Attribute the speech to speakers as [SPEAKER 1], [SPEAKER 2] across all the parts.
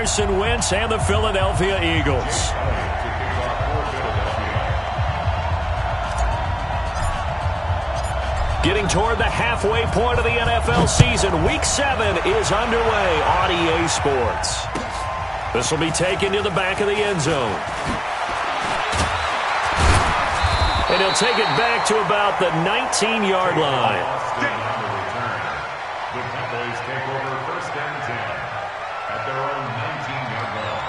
[SPEAKER 1] Carson Wentz and the Philadelphia Eagles. Getting toward the halfway point of the NFL season, Week 7 is underway on EA Sports. This will be taken to the back of the end zone. And he'll take it back to about the 19-yard line.
[SPEAKER 2] The Cowboys take over first and 10 at their own 19-yard line.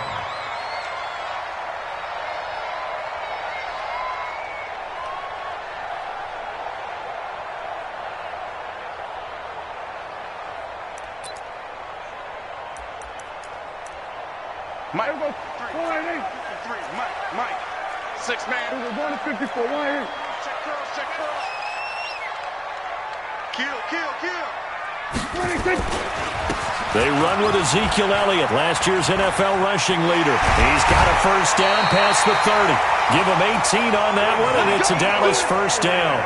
[SPEAKER 3] Mike, go 4-8. Mike. 6 man. We're going to 54. 1-8. Check curls. Kill. 26.
[SPEAKER 1] They run with Ezekiel Elliott, last year's NFL rushing leader. He's got a first down past the 30. Give him 18 on that one, and it's a Dallas first down.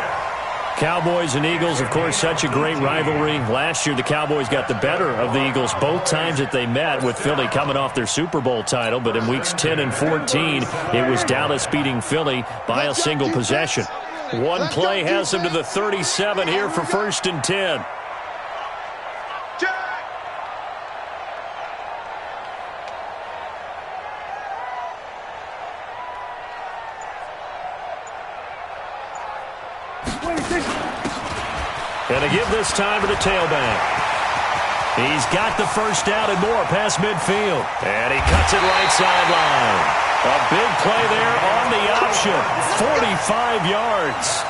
[SPEAKER 1] Cowboys and Eagles, of course, such a great rivalry. Last year, the Cowboys got the better of the Eagles both times that they met, with Philly coming off their Super Bowl title. But in weeks 10 and 14, it was Dallas beating Philly by a single possession. One play has them to the 37 here for first and 10. And to give this time to the tailback. He's got the first down and more past midfield. And he cuts it right sideline. A big play there on the option. 45 yards.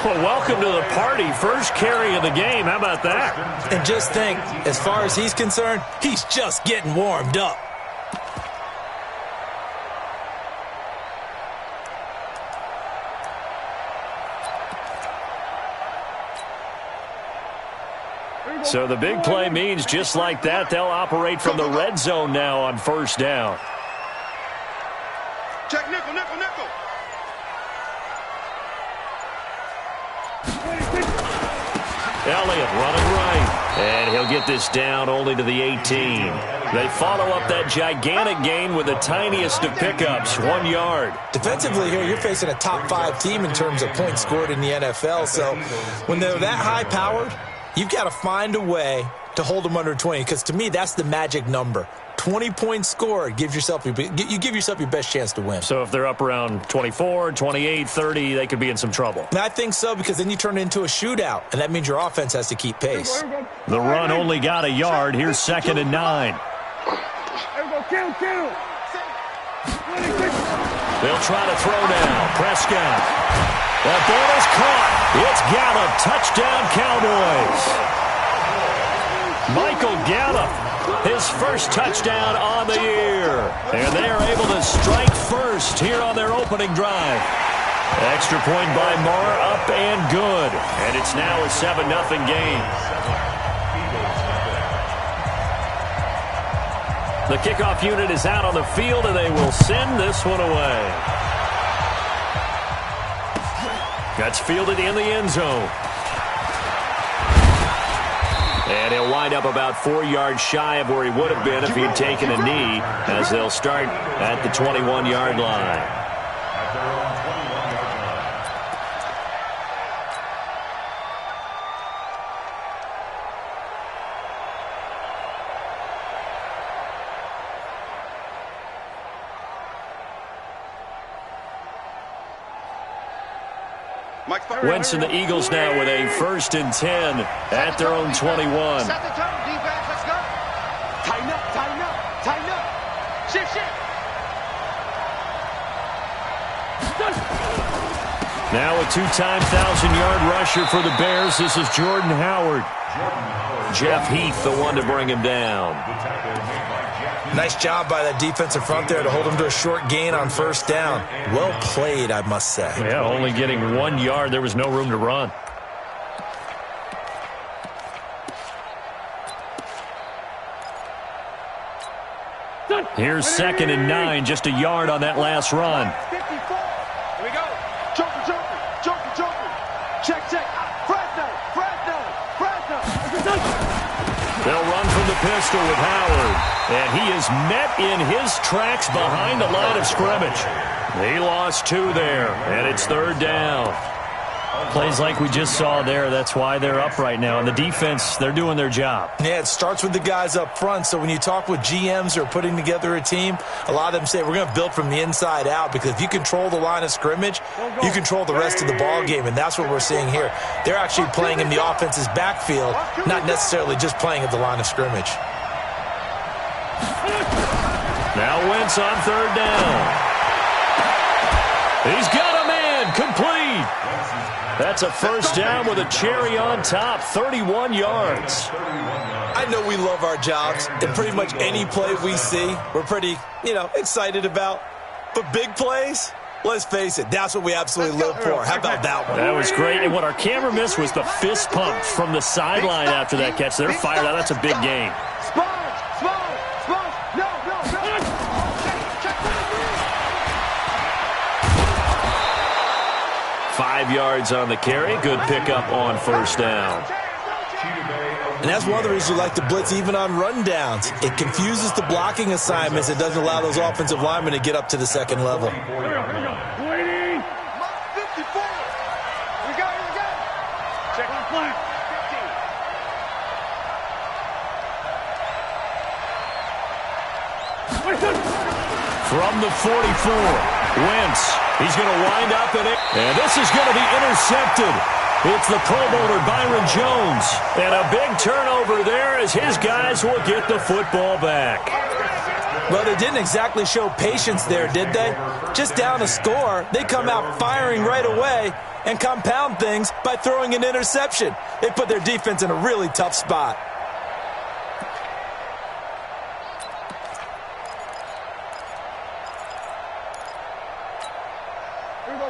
[SPEAKER 1] Well, welcome to the party. First carry of the game. How about that?
[SPEAKER 4] And just think, as far as he's concerned, he's just getting warmed up.
[SPEAKER 1] So the big play means just like that, they'll operate from the red zone now on first down.
[SPEAKER 3] Check nickel.
[SPEAKER 1] Elliott running right. And he'll get this down only to the 18. They follow up that gigantic gain with the tiniest of pickups, 1 yard.
[SPEAKER 4] Defensively here, you're facing a top 5 team in terms of points scored in the NFL. So when they're that high-powered, you've got to find a way to hold them under 20, because to me, that's the magic number. 20 points scored, you give yourself your best chance to win.
[SPEAKER 1] So if they're up around 24, 28, 30, they could be in some trouble.
[SPEAKER 4] And I think so, because then you turn it into a shootout, and that means your offense has to keep pace.
[SPEAKER 1] The run only got a yard. Here's 2nd and 9.
[SPEAKER 3] Kill.
[SPEAKER 1] They'll try to throw now. Prescott. That ball is caught. It's Gallup. Touchdown, Cowboys. Michael Gallup, his first touchdown on the year. And they are able to strike first here on their opening drive. Extra point by Marr, up and good. And it's now a 7-0 game. The kickoff unit is out on the field, and they will send this one away. That's fielded in the end zone. And he'll wind up about 4 yards shy of where he would have been if he had taken a knee, as they'll start at the 21-yard line. Wentz and the Eagles now with a 1st and 10 at their own 21.
[SPEAKER 3] Set the tone, defense, let's go. Tighten up. Shift.
[SPEAKER 1] Now a 2-time 1,000-yard rusher for the Bears. This is Jordan Howard. Jeff Heath, the one to bring him down.
[SPEAKER 4] Nice job by that defensive front there to hold him to a short gain on first down. Well played, I must say.
[SPEAKER 1] Yeah, only getting 1 yard. There was no room to run. Here's 2nd and 9, just a yard on that last run.
[SPEAKER 3] 54. Here we go. Joker. Check. Fresno.
[SPEAKER 1] They'll run from the pistol with Howard. And he is met in his tracks behind the line of scrimmage. He lost 2 there, and it's 3rd down. Plays like we just saw there. That's why they're up right now. And the defense, they're doing their job.
[SPEAKER 4] Yeah, it starts with the guys up front. So when you talk with GMs or putting together a team, a lot of them say we're going to build from the inside out, because if you control the line of scrimmage, you control the rest of the ball game, and that's what we're seeing here. They're actually playing in the offense's backfield, not necessarily just playing at the line of scrimmage.
[SPEAKER 1] Now Wentz on 3rd down. He's got a man, complete. That's a 1st down with a cherry on top, 31 yards.
[SPEAKER 4] I know we love our jobs, and pretty much any play we see, we're pretty, excited about. But big plays, let's face it, that's what we absolutely live for. How about that one?
[SPEAKER 1] That was great, and what our camera missed was the fist pump from the sideline after that catch. They're fired out. That's a big game. 5 yards on the carry. Good pickup on 1st down.
[SPEAKER 4] And that's one of the reasons we like to blitz even on rundowns. It confuses the blocking assignments. It doesn't allow those offensive linemen to get up to the 2nd level.
[SPEAKER 1] From the 44, Wentz. He's going to wind up in it, and this is going to be intercepted. It's the Pro Bowler Byron Jones, and a big turnover there as his guys will get the football back.
[SPEAKER 4] Well, they didn't exactly show patience there, did they? Just down a score, they come out firing right away and compound things by throwing an interception. They put their defense in a really tough spot.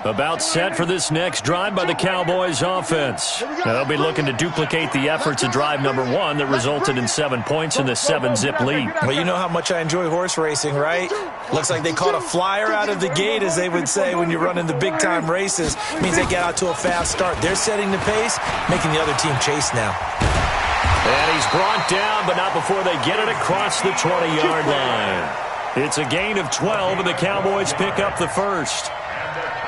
[SPEAKER 1] About set for this next drive by the Cowboys offense. Now, they'll be looking to duplicate the efforts of drive number 1 that resulted in 7 points in the 7-zip lead.
[SPEAKER 4] Well, you know how much I enjoy horse racing, right? Looks like they caught a flyer out of the gate, as they would say when you're running the big-time races. Means they get out to a fast start. They're setting the pace, making the other team chase now.
[SPEAKER 1] And he's brought down, but not before they get it across the 20-yard line. It's a gain of 12, and the Cowboys pick up the 1st.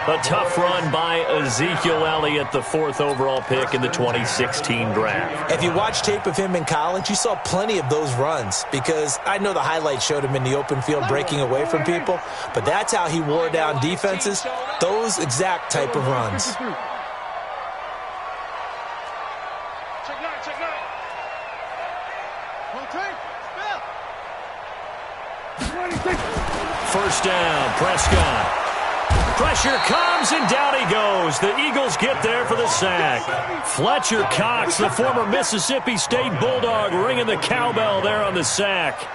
[SPEAKER 1] A tough run by Ezekiel Elliott, the 4th overall pick in the 2016 draft.
[SPEAKER 4] If you watch tape of him in college, you saw plenty of those runs, because I know the highlights showed him in the open field breaking away from people, but that's how he wore down defenses, those exact type of runs.
[SPEAKER 1] First down, Prescott. Pressure comes, and down he goes. The Eagles get there for the sack. Fletcher Cox, the former Mississippi State Bulldog, ringing the cowbell there on the sack.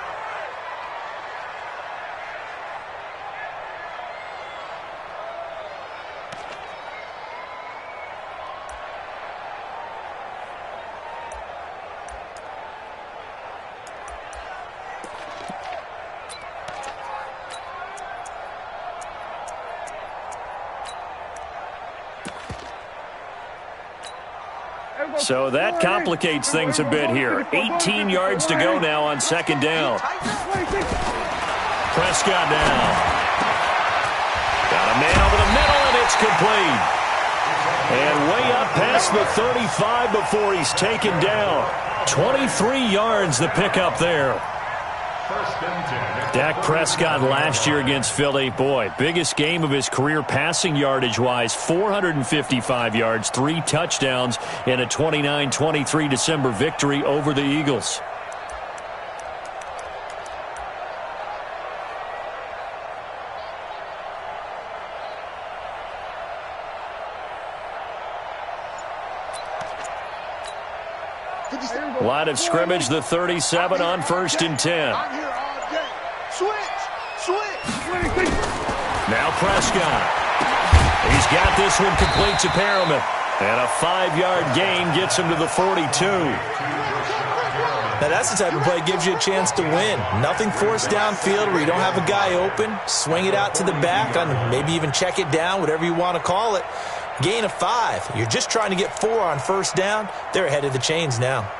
[SPEAKER 1] So that complicates things a bit here. 18 yards to go now on 2nd down. Prescott now. Got a man over the middle, and it's complete. And way up past the 35 before he's taken down. 23 yards the pickup there. Dak Prescott last year against Philly, boy, biggest game of his career passing yardage-wise, 455 yards, 3 touchdowns in a 29-23 December victory over the Eagles. Line of scrimmage, the 37 on 1st and 10. Now Prescott. He's got this one complete to Perriman. And a 5-yard gain gets him to the 42.
[SPEAKER 4] Now that's the type of play that gives you a chance to win. Nothing forced downfield where you don't have a guy open. Swing it out to the back, and maybe even check it down, whatever you want to call it. Gain of 5. You're just trying to get 4 on 1st down. They're ahead of the chains now.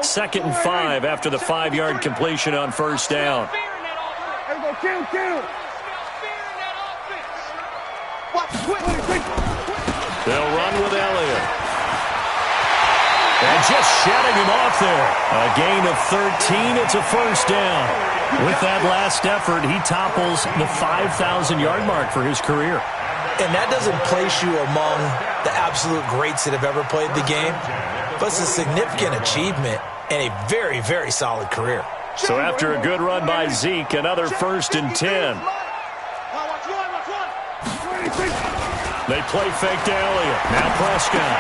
[SPEAKER 1] 2nd and 5 after the 5-yard completion on first down. They'll run with Elliott. And just shutting him off there. A gain of 13. It's a first down. With that last effort, he topples the 5,000-yard mark for his career.
[SPEAKER 4] And that doesn't place you among the absolute greats that have ever played the game, but it's a significant achievement and a very, very solid career.
[SPEAKER 1] So after a good run by Zeke, another 1st and 10. They play fake to Elliott. Now Prescott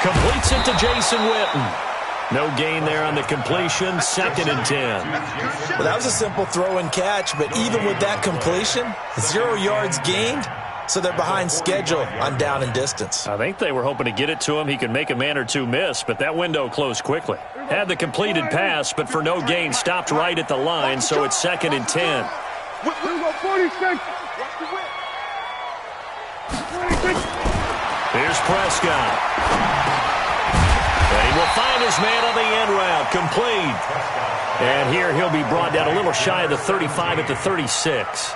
[SPEAKER 1] completes it to Jason Witten. No gain there on the completion. 2nd and 10.
[SPEAKER 4] Well, that was a simple throw and catch, but even with that completion, 0 yards gained, so they're behind schedule on down and distance.
[SPEAKER 1] I think they were hoping to get it to him. He could make a man or two miss, but that window closed quickly. Had the completed pass, but for no gain, stopped right at the line, so it's 2nd and 10. Here's Prescott. And he will find his man on the end route, complete. And here he'll be brought down a little shy of the 35 at the 36.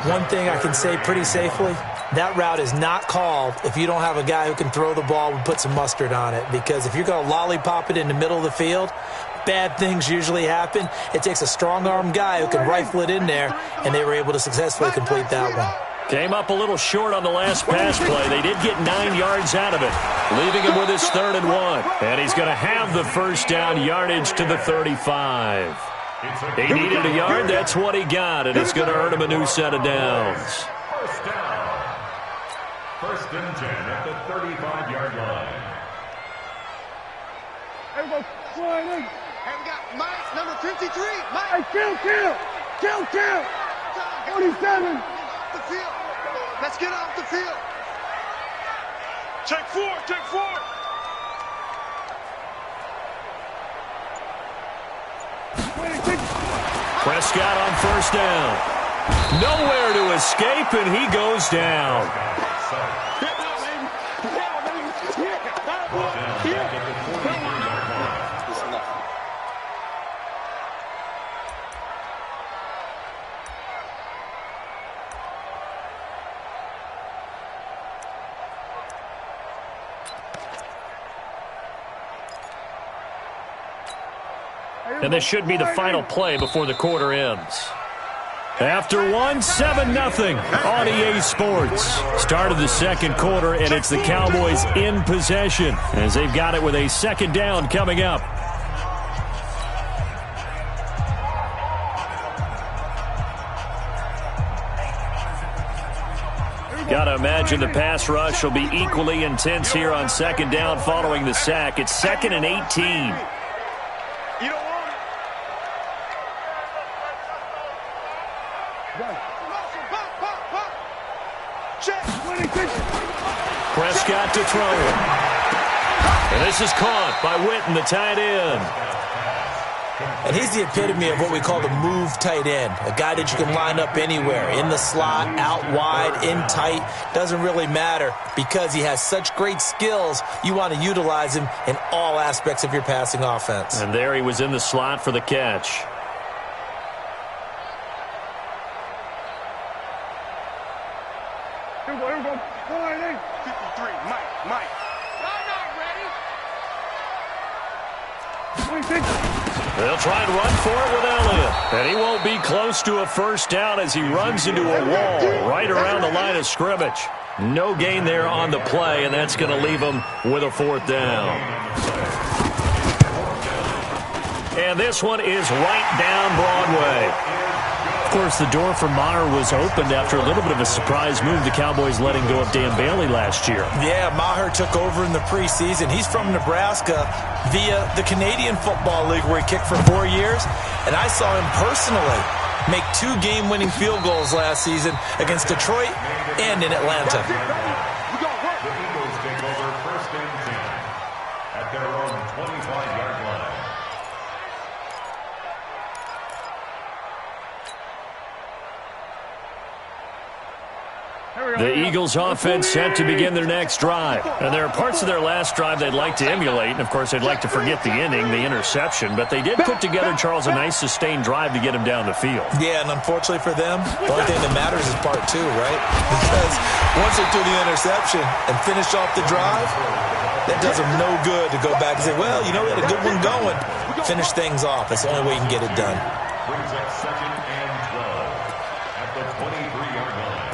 [SPEAKER 4] One thing I can say pretty safely, that route is not called if you don't have a guy who can throw the ball and put some mustard on it. Because if you're going to lollipop it in the middle of the field, bad things usually happen. It takes a strong-armed guy who can rifle it in there, and they were able to successfully complete that one.
[SPEAKER 1] Came up a little short on the last pass play. They did get 9 yards out of it, leaving him with his 3rd and 1. And he's going to have the first down, yardage to the 35. He needed a yard. That's what he got, and it's going to earn him a new set of downs.
[SPEAKER 2] First down. 1st and 10 at the 35-yard line.
[SPEAKER 3] And we got Mike, number 53. Mike. Hey, kill. 47. The field. Let's get off the field. Take 4.
[SPEAKER 1] Prescott on first down. Nowhere to escape, and he goes down. And this should be the final play before the quarter ends. After one, 7-0 on EA Sports. Start of the second quarter, and it's the Cowboys in possession as they've got it with a 2nd down coming up. Got to imagine the pass rush will be equally intense here on 2nd down following the sack. It's 2nd and 18.
[SPEAKER 3] You don't want it.
[SPEAKER 1] Prescott to throw it. And this is caught by Witten, the tight end.
[SPEAKER 4] And he's the epitome of what we call the move tight end, a guy that you can line up anywhere, in the slot, out wide, in tight. Doesn't really matter because he has such great skills. You want to utilize him in all aspects of your passing offense.
[SPEAKER 1] And there he was in the slot for the catch.
[SPEAKER 3] Here we go. 53, Mike.
[SPEAKER 1] They'll try and run for it with Elliott. And he won't be close to a first down as he runs into a wall right around the line of scrimmage. No gain there on the play, and that's going to leave him with a 4th down. And this one is right down Broadway. Of course, the door for Maher was opened after a little bit of a surprise move. The Cowboys letting go of Dan Bailey last year.
[SPEAKER 4] Yeah, Maher took over in the preseason. He's from Nebraska via the Canadian Football League where he kicked for 4 years. And I saw him personally make 2 game-winning field goals last season against Detroit and in Atlanta.
[SPEAKER 2] The Eagles take over 1st and 10 at their own 25-yard line.
[SPEAKER 3] Here we
[SPEAKER 1] The Eagles offense set to begin their next drive. And there are parts of their last drive they'd like to emulate. And, of course, they'd like to forget the inning, the interception. But they did put together, Charles, a nice sustained drive to get him down the field.
[SPEAKER 4] Yeah, and unfortunately for them, the only thing that matters is part two, right? Because once they threw the interception and finished off the drive, that does them no good to go back and say, well, you know, we had a good one going. Finish things off. That's the only way you can get it done.
[SPEAKER 2] Brings up 2nd and 12 at the 23-yard line.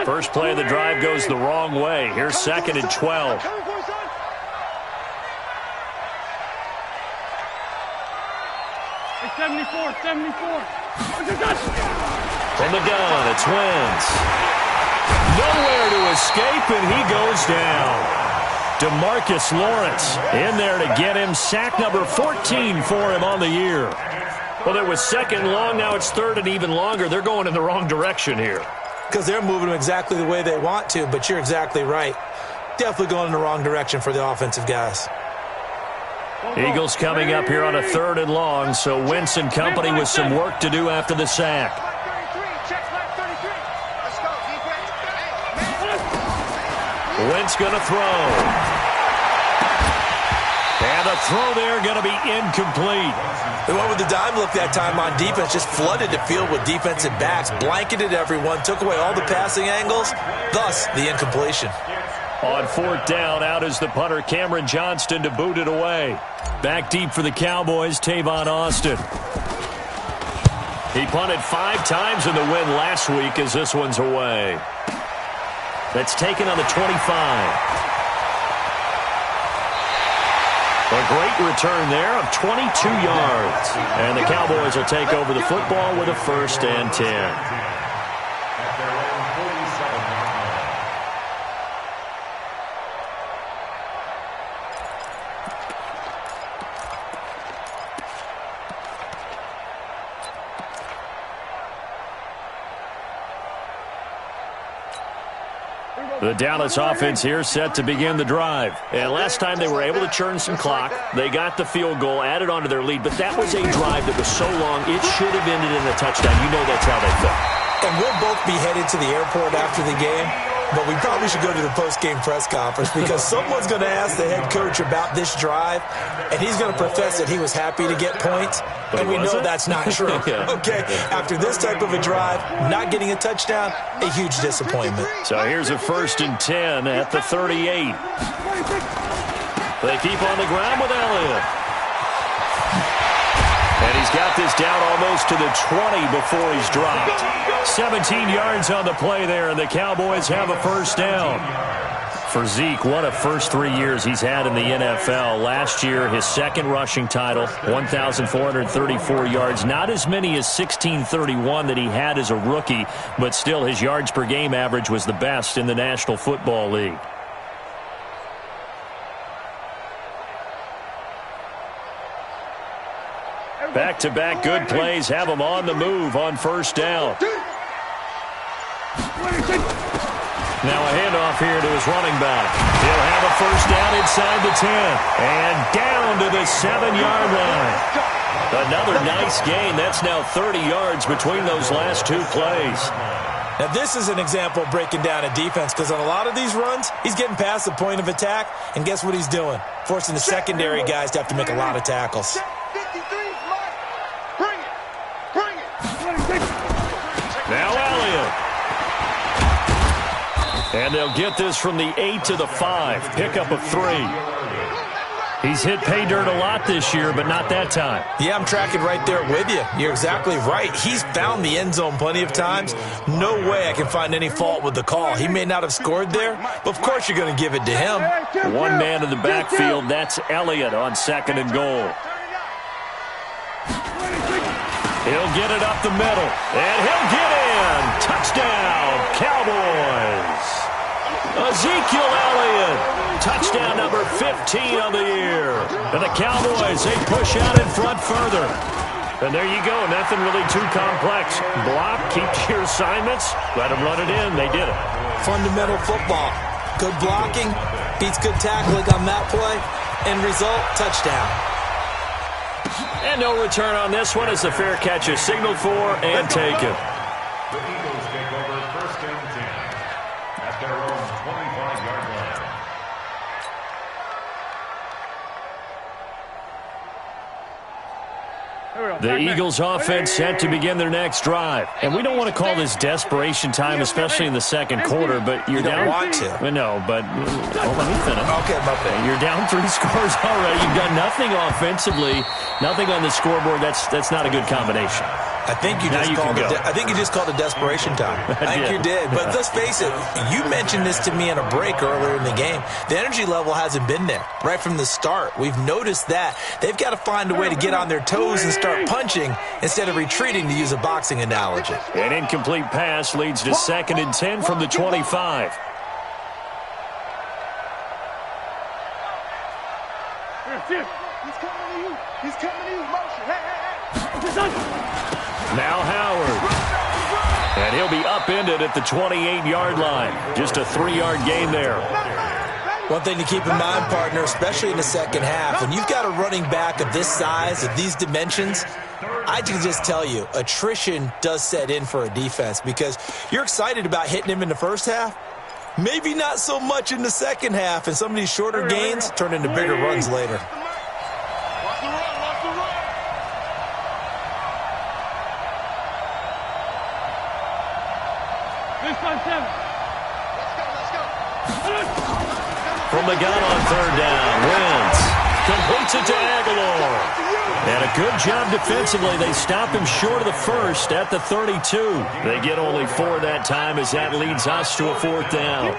[SPEAKER 1] First play of the drive goes the wrong way. Here's 2nd and 12.
[SPEAKER 3] Hey, 74.
[SPEAKER 1] From the gun, it's Wentz. Nowhere to escape, and he goes down. DeMarcus Lawrence in there to get him. Sack number 14 for him on the year. Well, it was 2nd long. Now it's 3rd and even longer. They're going in the wrong direction here.
[SPEAKER 4] Because they're moving them exactly the way they want to, but you're exactly right. Definitely going in the wrong direction for the offensive guys.
[SPEAKER 1] Eagles coming up here on a 3rd and long, so Wentz and company with some work to do after the sack. Wentz going to throw. And the throw there going to be incomplete.
[SPEAKER 4] They went with the dime look that time on defense, just flooded the field with defensive backs, blanketed everyone, took away all the passing angles, thus the incompletion.
[SPEAKER 1] On 4th down, out is the punter, Cameron Johnston, to boot it away. Back deep for the Cowboys, Tavon Austin. He punted 5 times in the win last week as this one's away. That's taken on the 25. A great return there of 22 yards. And the Cowboys will take over the football with a 1st and 10.
[SPEAKER 2] At their own 47-yard
[SPEAKER 1] The Dallas offense here set to begin the drive. And last time they were able to churn some clock. They got the field goal, added on to their lead. But that was a drive that was so long, it should have ended in a touchdown. You know that's how they felt.
[SPEAKER 4] And we'll both be headed to the airport after the game, but we probably should go to the post-game press conference because someone's going to ask the head coach about this drive, and he's going to profess that he was happy to get points, and we know that's not true. Okay, after this type of a drive, not getting a touchdown, a huge disappointment.
[SPEAKER 1] So here's a 1st and 10 at the 38. They keep on the ground with Elliott. And he's got this down almost to the 20 before he's dropped. 17 yards on the play there, and the Cowboys have a 1st down. For Zeke, what a first 3 years he's had in the NFL. Last year, his 2nd rushing title, 1,434 yards. Not as many as 1,631 that he had as a rookie, but still his yards per game average was the best in the National Football League. Back-to-back good plays have him on the move on 1st down. Now a handoff here to his running back. He'll have a 1st down inside the 10. And down to the 7-yard line. Another nice gain. That's now 30 yards between those last 2 plays.
[SPEAKER 4] Now this is an example of breaking down a defense because on a lot of these runs, he's getting past the point of attack. And guess what he's doing? Forcing the secondary guys to have to make a lot of tackles.
[SPEAKER 1] Now Elliott. And they'll get this from the 8 to the 5. Pickup of 3. He's hit pay dirt a lot this year, but not that time.
[SPEAKER 4] Yeah, I'm tracking right there with you. You're exactly right. He's found the end zone plenty of times. No way I can find any fault with the call. He may not have scored there, but of course you're going to give it to him.
[SPEAKER 1] One man in the backfield, that's Elliott on 2nd and goal. He'll get it up the middle, and he'll get in. Touchdown, Cowboys. Ezekiel Elliott, touchdown number 15 on the year. And the Cowboys, they push out in front further. And there you go, nothing really too complex. Block, keep to your assignments, let them run it in. They did it.
[SPEAKER 4] Fundamental football. Good blocking, beats good tackling on that play, end result, touchdown.
[SPEAKER 1] And no return on this one as the fair catch is signaled for and taken.
[SPEAKER 2] The Eagles take over 1st and 10 at their own 25-yard line.
[SPEAKER 1] The Eagles offense set to begin their next drive. And we don't want to call this desperation time, especially in the second quarter, but you're down.
[SPEAKER 4] You don't want to.
[SPEAKER 1] No, but let me finish.
[SPEAKER 4] Okay, my bad.
[SPEAKER 1] You're down 3 scores already. You've done nothing offensively, nothing on the scoreboard. That's not a good combination.
[SPEAKER 4] I think you just called it desperation time. I think you did. But let's face it, you mentioned this to me in a break earlier in the game. The energy level hasn't been there right from the start. We've noticed that. They've got to find a way to get on their toes and start punching instead of retreating, to use a boxing analogy.
[SPEAKER 1] An incomplete pass leads to 2nd and 10 from the 25.
[SPEAKER 3] He's coming to you. He's coming to you. Motion. Hey.
[SPEAKER 1] Now Howard. And he'll be upended at the 28-yard line. Just a 3-yard gain there.
[SPEAKER 4] One thing to keep in mind, partner, especially in the second half, when you've got a running back of this size, of these dimensions, I can just tell you, attrition does set in for a defense because you're excited about hitting him in the first half. Maybe not so much in the second half, and some of these shorter gains turn into bigger runs later.
[SPEAKER 1] From the gun on 3rd down, Wentz completes it to Aguilar. And a good job defensively. They stop him short of the first at the 32. They get only 4 that time as that leads us to a 4th down.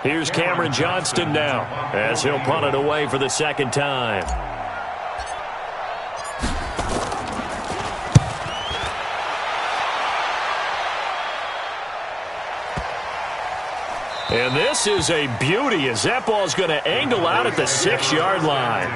[SPEAKER 1] Here's Cameron Johnston now as he'll punt it away for the 2nd time. And this is a beauty as that ball's going to angle out at the 6-yard line.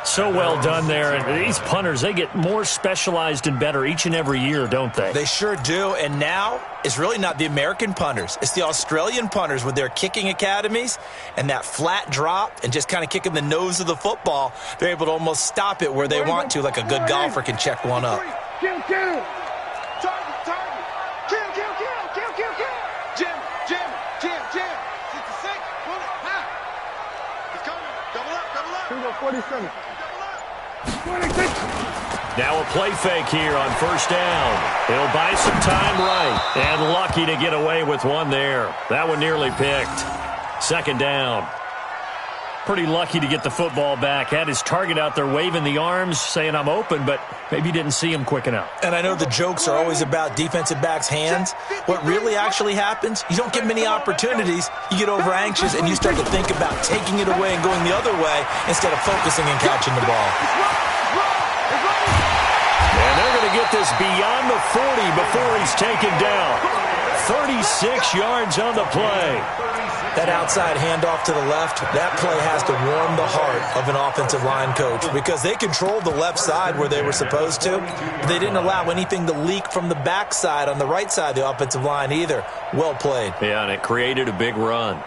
[SPEAKER 1] So well done there. And these punters, they get more specialized and better each and every year, don't they?
[SPEAKER 4] They sure do. And now it's really not the American punters. It's the Australian punters with their kicking academies and that flat drop and just kind of kicking the nose of the football. They're able to almost stop it where they want to, like a good golfer can check one up.
[SPEAKER 3] Kill. Target. Kill. Jim. 66. Pull it. High. He's coming. Double up. Here we go, 47. 26.
[SPEAKER 1] Now a play fake here on 1st down. He'll buy some time right. And lucky to get away with one there. That one nearly picked. 2nd down. Pretty lucky to get the football back. Had his target out there waving the arms, saying I'm open, but maybe didn't see him quick enough.
[SPEAKER 4] And I know the jokes are always about defensive backs' hands. What really actually happens, you don't get many opportunities. You get over anxious and you start to think about taking it away and going the other way instead of focusing and catching the ball.
[SPEAKER 1] And they're going to get this beyond the 40 before he's taken down. 36 yards on the play.
[SPEAKER 4] That outside handoff to the left, that play has to warm the heart of an offensive line coach because they controlled the left side where they were supposed to, but they didn't allow anything to leak from the backside on the right side of the offensive line either. Well played.
[SPEAKER 1] Yeah, and it created a big run.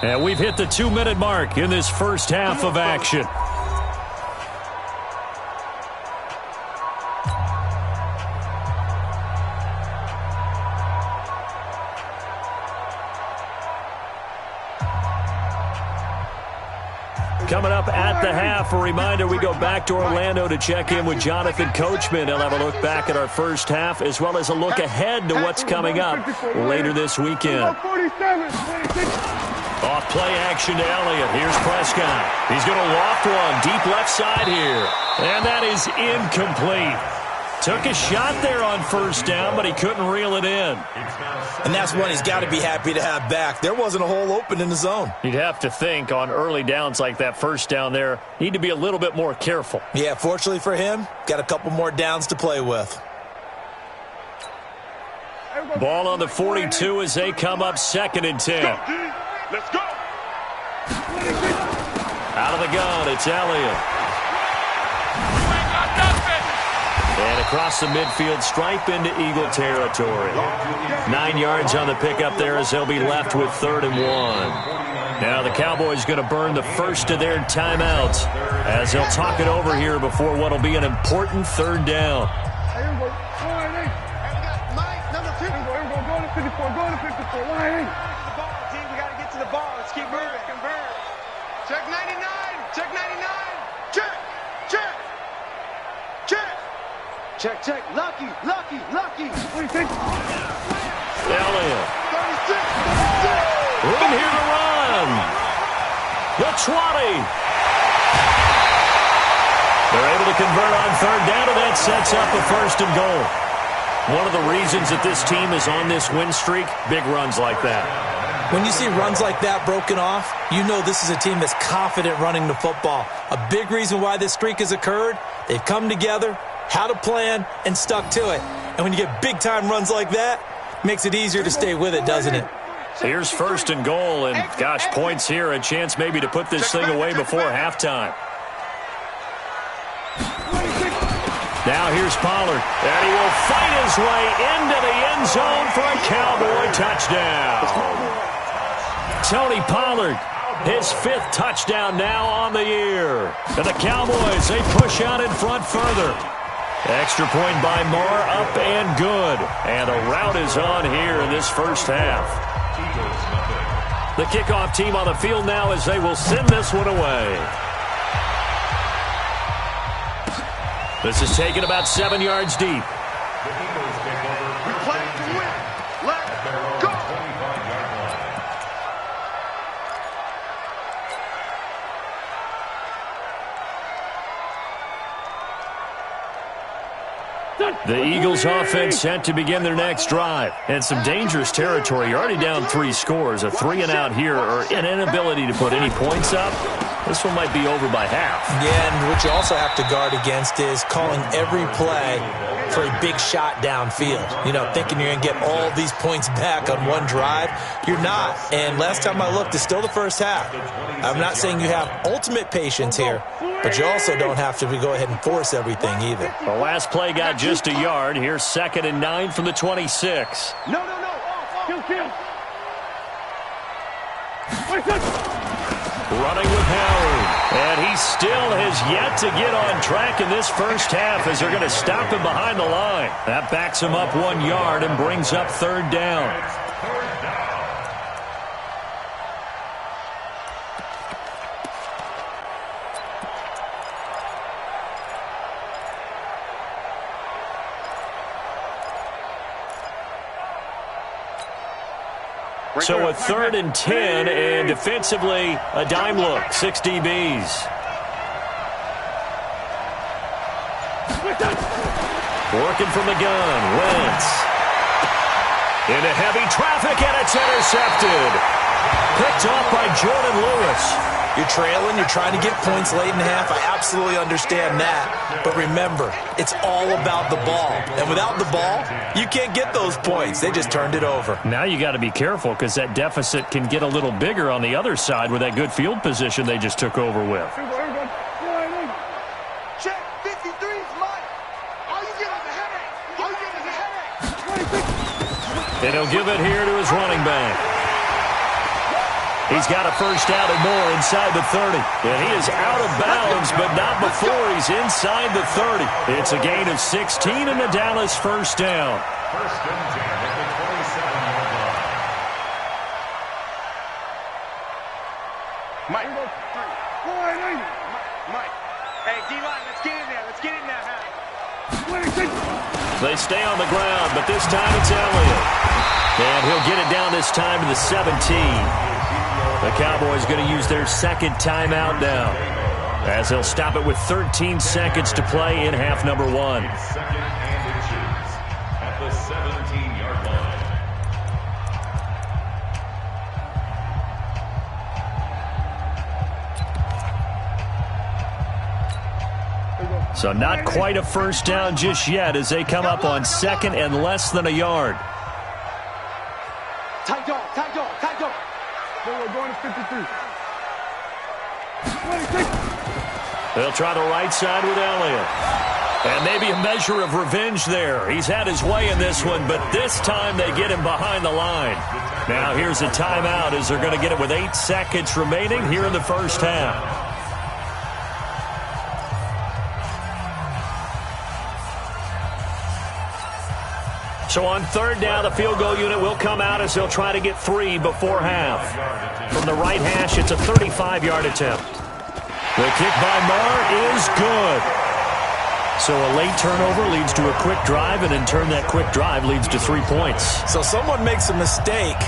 [SPEAKER 1] And we've hit the 2-minute mark in this first half of action. Coming up at the half, a reminder, we go back to Orlando to check in with Jonathan Coachman. He'll have a look back at our first half as well as a look ahead to what's coming up later this weekend. Off play action to Elliott. Here's Prescott. He's going to loft one deep left side here. And that is incomplete. Took a shot there on 1st down, but he couldn't reel it in.
[SPEAKER 4] And that's one he's got to be happy to have back. There wasn't a hole open in the zone.
[SPEAKER 1] You'd have to think on early downs like that 1st down there, need to be a little bit more careful.
[SPEAKER 4] Yeah, fortunately for him, got a couple more downs to play with.
[SPEAKER 1] Ball on the 42 as they come up 2nd and 10.
[SPEAKER 3] Let's go.
[SPEAKER 1] Out of the gun, it's Elliott. And across the midfield stripe into Eagle territory. 9 yards on the pickup there as they'll be left with 3rd and 1. Now the Cowboys going to burn the first of their timeouts as they'll talk it over here before what will be an important 3rd down.
[SPEAKER 3] Hey, here we go. Hey, we got Mike, number 50. Here we go. Go to 54. Go to 54. Line. The ball, team. We got to get to the ball. Let's keep moving. Convert. Check 99. Check 99. Check. Check. Check. Check, check. Lucky. Lucky. Lucky. 26.
[SPEAKER 1] Elliott.
[SPEAKER 3] 36. 36.
[SPEAKER 1] Room here to run. The 20. They're able to convert on 3rd down, and that sets up a 1st and goal. One of the reasons that this team is on this win streak, big runs like that.
[SPEAKER 4] When you see runs like that broken off, you know this is a team that's confident running the football. A big reason why this streak has occurred, they've come together, had a plan, and stuck to it. And when you get big-time runs like that, it makes it easier to stay with it, doesn't it?
[SPEAKER 1] Here's 1st and goal, and gosh, points here, a chance maybe to put this thing away before halftime. Now here's Pollard, and he will fight his way into the end zone for a Cowboy touchdown. Tony Pollard, his 5th touchdown now on the year. And the Cowboys, they push out in front further. Extra point by Moore, up and good. And a rout is on here in this first half. The kickoff team on the field now as they will send this one away. This is taken about 7 yards deep.
[SPEAKER 2] The Eagles take over.
[SPEAKER 3] We're playing to win. Let's go.
[SPEAKER 2] 25-yard line.
[SPEAKER 1] The Eagles offense set to begin their next drive. And some dangerous territory. You're already down 3 scores. A 3-and-out here or an inability to put any points up. This one might be over by half.
[SPEAKER 4] Yeah, and what you also have to guard against is calling every play for a big shot downfield. You know, thinking you're going to get all these points back on one drive. You're not. And last time I looked, it's still the first half. I'm not saying you have ultimate patience here, but you also don't have to go ahead and force everything either.
[SPEAKER 1] The last play got just a yard. Here's 2nd and 9 from the 26.
[SPEAKER 3] No. Kill.
[SPEAKER 1] Running with Howard. And he still has yet to get on track in this first half as they're going to stop him behind the line. That backs him up 1 yard and brings up 3rd down. So a 3rd and 10, and defensively, a dime look, 6 DBs. Working from the gun, Wentz. Into heavy traffic, and it's intercepted. Picked off by Jordan Lewis.
[SPEAKER 4] You're trailing, you're trying to get points late in half. I absolutely understand that. But remember, it's all about the ball. And without the ball, you can't get those points. They just turned it over.
[SPEAKER 1] Now you got to be careful because that deficit can get a little bigger on the other side with that good field position they just took over with.
[SPEAKER 3] Check 53's Mike. All you get is a headache. All you get is a headache.
[SPEAKER 1] And he'll give it here to his running back. He's got a first down and more inside the 30. And he is out of bounds, but not before he's inside the 30. It's a gain of 16 and a Dallas first down.
[SPEAKER 2] First and 10 at the 27-yard line.
[SPEAKER 3] Mike. Mike. Hey, D-line, let's get in there. Let's get in there.
[SPEAKER 1] They stay on the ground, but this time it's Elliott. And he'll get it down this time to the 17. The Cowboys going to use their 2nd timeout now, as they'll stop it with 13 seconds to play in half number 1.
[SPEAKER 2] 2nd and inches at the 17-yard line.
[SPEAKER 1] So not quite a first down just yet as they come up on 2nd and less than a yard.
[SPEAKER 3] Tight dog. We're going to 53. 26.
[SPEAKER 1] They'll try the right side with Elliott. And maybe a measure of revenge there. He's had his way in this one, but this time they get him behind the line. Now here's a timeout as they're going to get it with 8 seconds remaining here in the first half. So on third down, the field goal unit will come out as they'll try to get 3 before half. From the right hash, it's a 35-yard attempt. The kick by Marr is good. So a late turnover leads to a quick drive, and in turn that quick drive leads to 3 points.
[SPEAKER 4] So someone makes a mistake,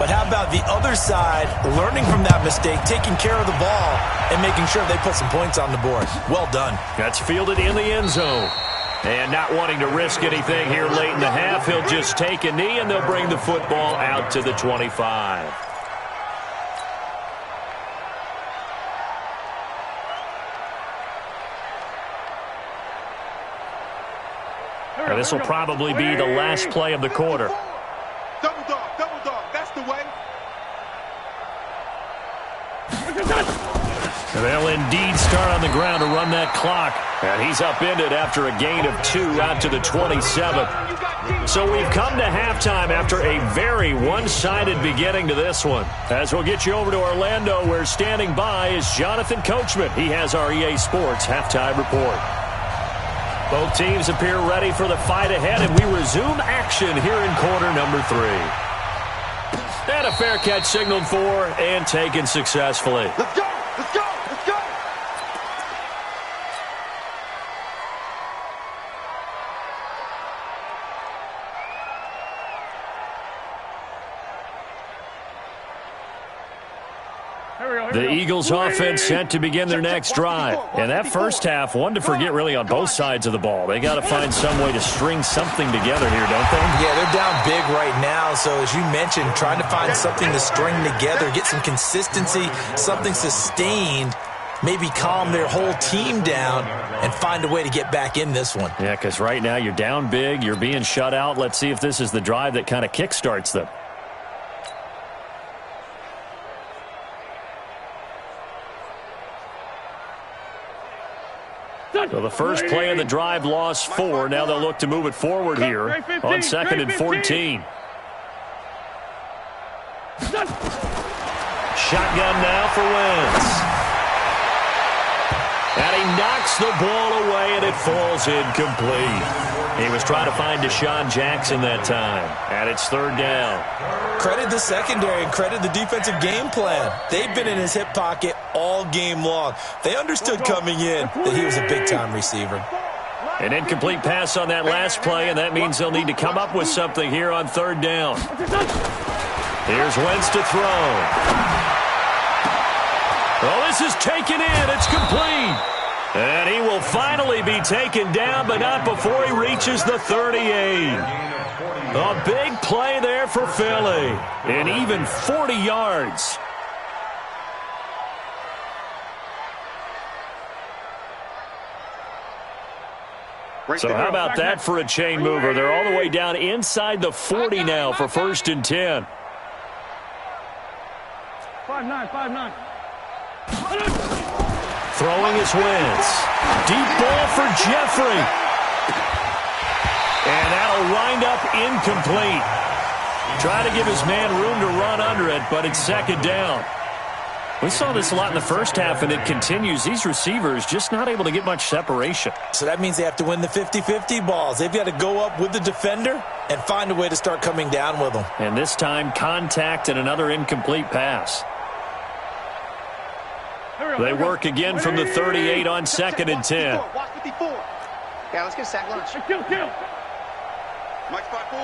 [SPEAKER 4] but how about the other side learning from that mistake, taking care of the ball, and making sure they put some points on the board? Well done.
[SPEAKER 1] That's fielded in the end zone. And not wanting to risk anything here late in the half, he'll just take a knee, and they'll bring the football out to the 25. And this will probably be the last play of the quarter.
[SPEAKER 3] Double dog, that's the way.
[SPEAKER 1] And they'll indeed start on the ground to run that clock. And he's upended after a gain of 2 out to the 27. So we've come to halftime after a very one-sided beginning to this one. As we'll get you over to Orlando, where standing by is Jonathan Coachman. He has our EA Sports halftime report. Both teams appear ready for the fight ahead, and we resume action here in quarter number 3. And a fair catch signaled for and taken successfully.
[SPEAKER 3] Let's go, let's go, let's go.
[SPEAKER 1] The Eagles offense set to begin their next drive. And that first half, one to forget really on both sides of the ball. They got to find some way to string something together here, don't they?
[SPEAKER 4] Yeah, they're down big right now. So as you mentioned, trying to find something to string together, get some consistency, something sustained, maybe calm their whole team down and find a way to get back in this one.
[SPEAKER 1] Yeah, because right now you're down big, you're being shut out. Let's see if this is the drive that kind of kickstarts them. So the first play of the drive lost 4. Now they'll look to move it forward here on 2nd and 14. Shotgun now for Wentz. And he knocks the ball away, and it falls incomplete. He was trying to find Deshaun Jackson that time. And it's 3rd down.
[SPEAKER 4] Credit the secondary and credit the defensive game plan. They've been in his hip pocket all game long. They understood coming in that he was a big-time receiver.
[SPEAKER 1] An incomplete pass on that last play, and that means they'll need to come up with something here on 3rd down. Here's Wentz to throw. Oh, this is taken in. It's complete. And he will finally be taken down, but not before he reaches the 38. A big play there for Philly. And even 40 yards. So how about that for a chain mover? They're all the way down inside the 40 now for 1st and 10.
[SPEAKER 3] 5-9.
[SPEAKER 1] Throwing his Wentz. Deep ball for Jeffrey. And that'll wind up incomplete. Try to give his man room to run under it, but it's 2nd down. We saw this a lot in the first half, and it continues. These receivers just not able to get much separation.
[SPEAKER 4] So that means they have to win the 50-50 balls. They've got to go up with the defender and find a way to start coming down with them.
[SPEAKER 1] And this time, contact and another incomplete pass. They work again from the 38 on 2nd and 10.
[SPEAKER 3] Watch 54. Yeah, let's get sack lunch. Kill. Mike spot 4.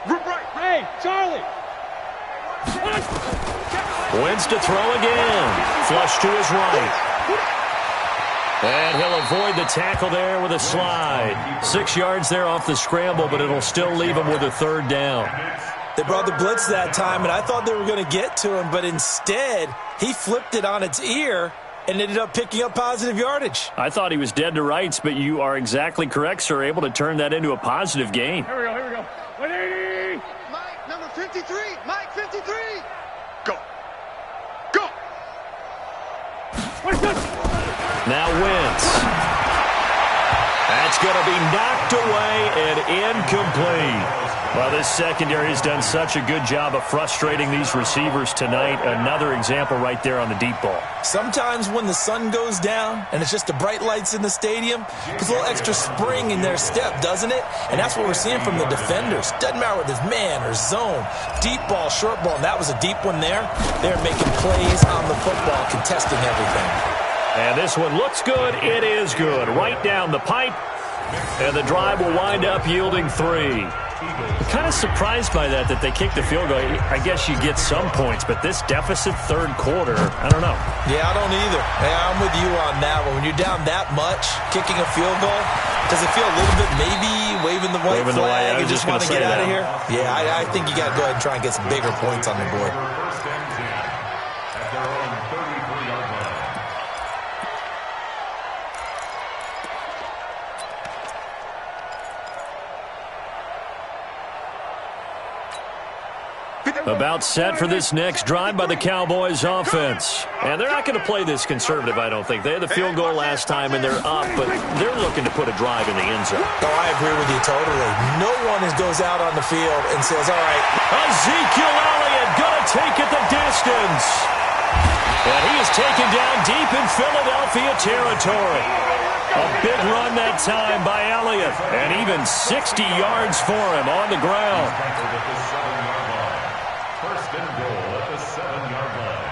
[SPEAKER 3] Group right. Hey, Charlie.
[SPEAKER 1] Wentz to throw again. Flush to his right. And he'll avoid the tackle there with a slide. 6 yards there off the scramble, but it'll still leave him with a 3rd down.
[SPEAKER 4] They brought the blitz that time, and I thought they were going to get to him, but instead, he flipped it on its ear and ended up picking up positive yardage.
[SPEAKER 1] I thought he was dead to rights, but you are exactly correct, sir, able to turn that into a positive gain.
[SPEAKER 3] Here we go. 180. Mike, number 53. Mike, 53. Go.
[SPEAKER 1] Now Wentz. That's going to be knocked away and incomplete. Well, this secondary has done such a good job of frustrating these receivers tonight. Another example right there on the deep ball.
[SPEAKER 4] Sometimes when the sun goes down and it's just the bright lights in the stadium, there's a little extra spring in their step, doesn't it? And that's what we're seeing from the defenders. Doesn't matter whether it's man or zone, deep ball, short ball, and that was a deep one there. They're making plays on the football, contesting everything.
[SPEAKER 1] And this one looks good. It is good. Right down the pipe. And the drive will wind up yielding 3. I'm kind of surprised by that they kicked the field goal. I guess you get some points, but this deficit third quarter, I don't know.
[SPEAKER 4] Yeah, I don't either. Yeah, I'm with you on that one. When you're down that much, kicking a field goal, does it feel a little bit maybe waving the white flag and just want to get out of here? Yeah, I think you got to go ahead and try and get some bigger points on the board.
[SPEAKER 1] About set for this next drive by the Cowboys offense. And they're not going to play this conservative, I don't think. They had the field goal last time, and they're up, but they're looking to put a drive in the end zone.
[SPEAKER 4] Oh, I agree with you totally. No one goes out on the field and says, all right.
[SPEAKER 1] Ezekiel Elliott going to take it the distance. And he is taken down deep in Philadelphia territory. A big run that time by Elliott, and even 60 yards for him on the ground.
[SPEAKER 2] First and goal at the 7-yard line.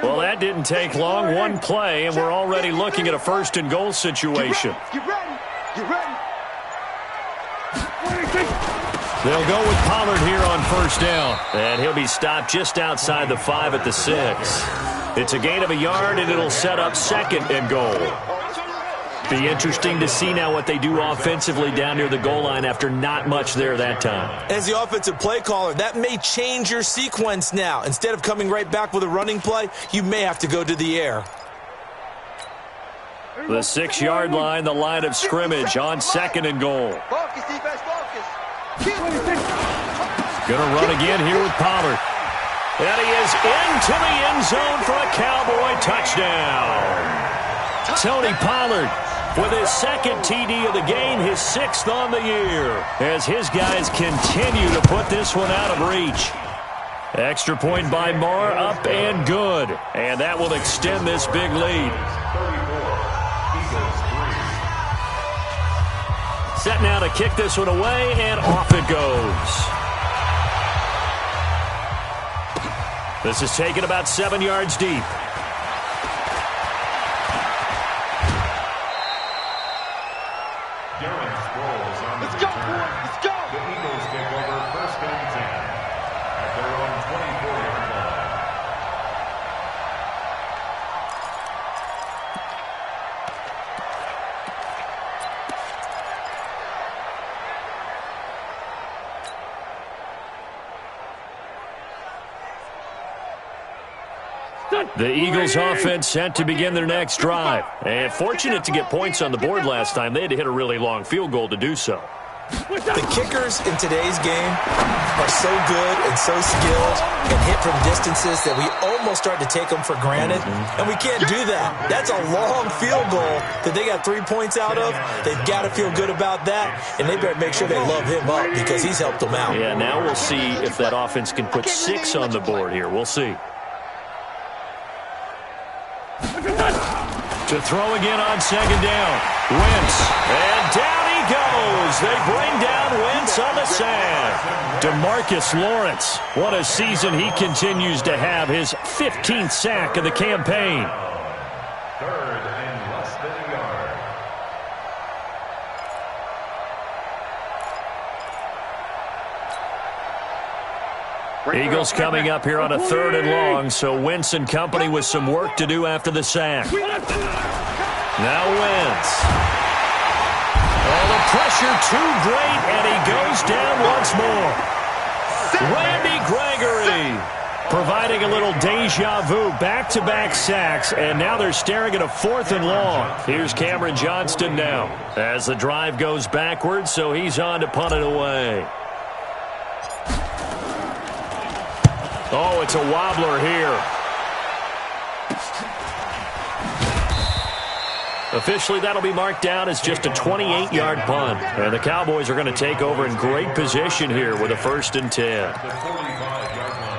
[SPEAKER 1] Well, that didn't take long. One play, and we're already looking at a first and goal situation.
[SPEAKER 3] Get ready. Get ready.
[SPEAKER 1] They'll go with Pollard here on first down. And he'll be stopped just outside the 5 at the 6. It's a gain of a yard, and it'll set up second and goal. Be interesting to see now what they do offensively down near the goal line after not much there that time.
[SPEAKER 4] As the offensive play caller, that may change your sequence now. Instead of coming right back with a running play, you may have to go to the air.
[SPEAKER 1] The 6-yard line, the line of scrimmage on second and goal.
[SPEAKER 3] Focus, defense, focus.
[SPEAKER 1] Going to run again here with Pollard. And he is into the end zone for a Cowboy touchdown. Tony Pollard with his second TD of the game, his 6th on the year, as his guys continue to put this one out of reach. Extra point by Marr, up and good. And that will extend this big lead. Set now to kick this one away, and off it goes. This is taken about 7 yards deep.
[SPEAKER 3] Let's go, boy. Let's go.
[SPEAKER 2] The Eagles take over first and 10 at their own 24-yard line.
[SPEAKER 1] The Eagles offense set to begin their next drive. And fortunate to get points on the board last time. They had to hit a really long field goal to do so.
[SPEAKER 4] The kickers in today's game are so good and so skilled and hit from distances that we almost start to take them for granted. And we can't do that. That's a long field goal that they got 3 points out of. They've got to feel good about that, and they better make sure they love him up because he's helped them out.
[SPEAKER 1] Yeah, now we'll see if that offense can put 6 on the board here. We'll see. To throw again on second down. Wentz. And down he goes. They bring down Wentz on the sack. DeMarcus Lawrence. What a season he continues to have. His 15th sack of the campaign.
[SPEAKER 2] Third and less than a yard.
[SPEAKER 1] Eagles coming up here on a 3rd and long, so Wentz and company with some work to do after the sack. Now Wentz. Oh, the pressure too great, and he goes down once more. Randy Gregory. Providing a little deja vu, back-to-back sacks, and now they're staring at a 4th and long. Here's Cameron Johnston now as the drive goes backwards, so he's on to punt it away. Oh, it's a wobbler here. Officially, that'll be marked down as just a 28-yard punt. And the Cowboys are going to take over in great position here with a 1st and 10.
[SPEAKER 2] The 45-yard line.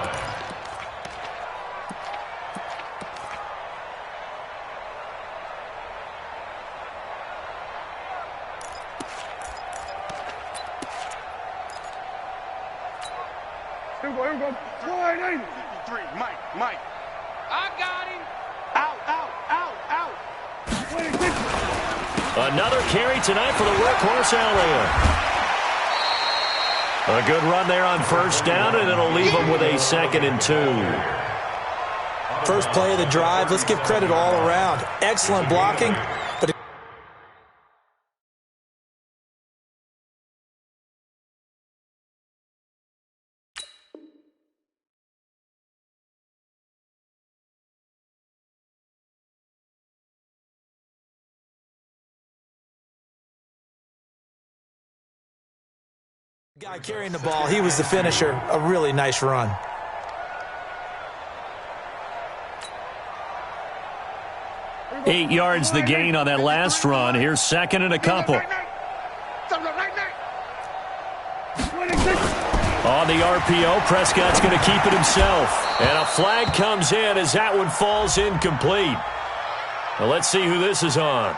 [SPEAKER 3] Here we go. Slide 53. Mike. I got him. Out. 26.
[SPEAKER 1] Another carry tonight for the workhorse Elliott. A good run there on 1st down, and it'll leave them with a 2nd and 2.
[SPEAKER 4] First play of the drive, let's give credit all around. Excellent blocking. But the guy carrying the ball, he was the finisher. A really nice run.
[SPEAKER 1] Eight yards the gain on that last run. Here's 2nd and a couple. On the RPO, Prescott's going to keep it himself. And a flag comes in as that one falls incomplete. Now let's see who this is on.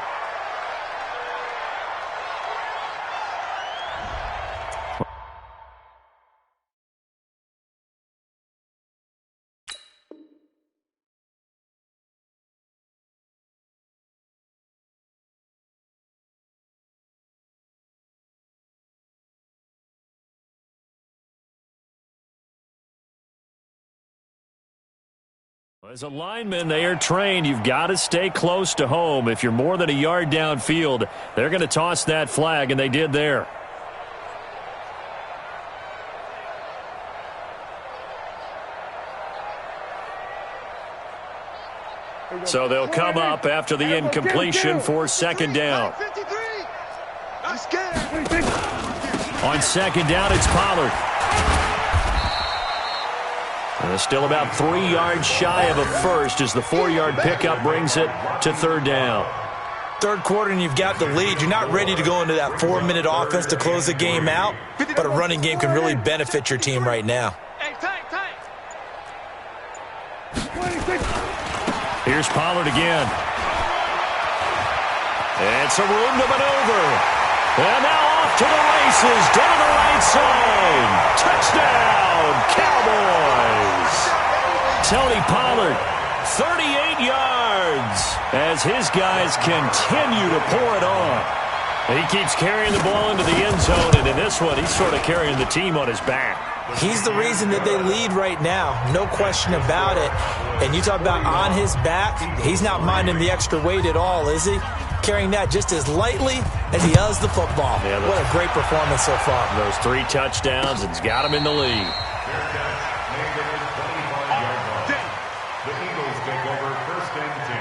[SPEAKER 1] As a lineman, they are trained. You've got to stay close to home. If you're more than a yard downfield, they're going to toss that flag, and they did there. So they'll come up after the incompletion for 2nd down. On 2nd down, it's Pollard. Still about 3 yards shy of a first as the 4-yard pickup brings it to 3rd down.
[SPEAKER 4] 3rd quarter and you've got the lead. You're not ready to go into that 4-minute offense to close the game out, but a running game can really benefit your team right now.
[SPEAKER 1] Here's Pollard again. And some room to maneuver. And now off to the races down the right side. Touchdown, Cowboys. Tony Pollard, 38 yards as his guys continue to pour it on. He keeps carrying the ball into the end zone, and in this one, he's sort of carrying the team on his back.
[SPEAKER 4] He's the reason that they lead right now, no question about it. And you talk about on his back, he's not minding the extra weight at all, is he? Carrying that just as lightly as he does the football. Yeah, what a great performance so far.
[SPEAKER 1] Those 3 touchdowns, it's got him in the lead.
[SPEAKER 2] The Eagles take over 1st and 10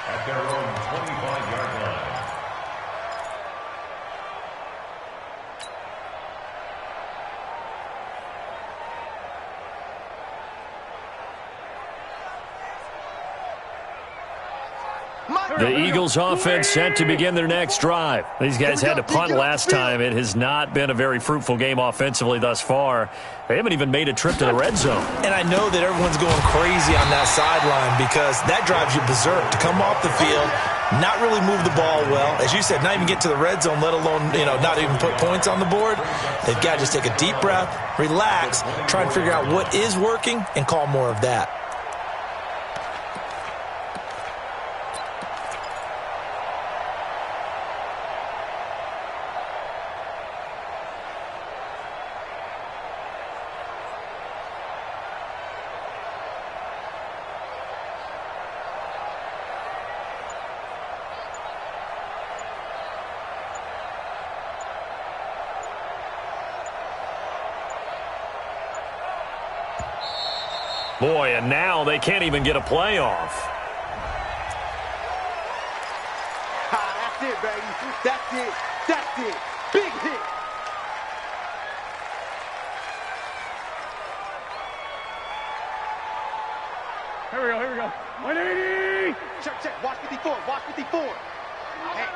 [SPEAKER 2] at their own 25-yard line.
[SPEAKER 1] The Eagles offense set to begin their next drive. These guys had to punt last time. It has not been a very fruitful game offensively thus far. They haven't even made a trip to the red zone.
[SPEAKER 4] And I know that everyone's going crazy on that sideline because that drives you berserk to come off the field, not really move the ball well. As you said, not even get to the red zone, let alone, not even put points on the board. They've got to just take a deep breath, relax, try and figure out what is working and call more of that.
[SPEAKER 1] Boy, and now they can't even get a play off.
[SPEAKER 3] That's it, baby. That's it. That's it. Big hit.
[SPEAKER 5] Here we go, here we go. 180!
[SPEAKER 3] Check. Watch 54. Watch 54. Hey,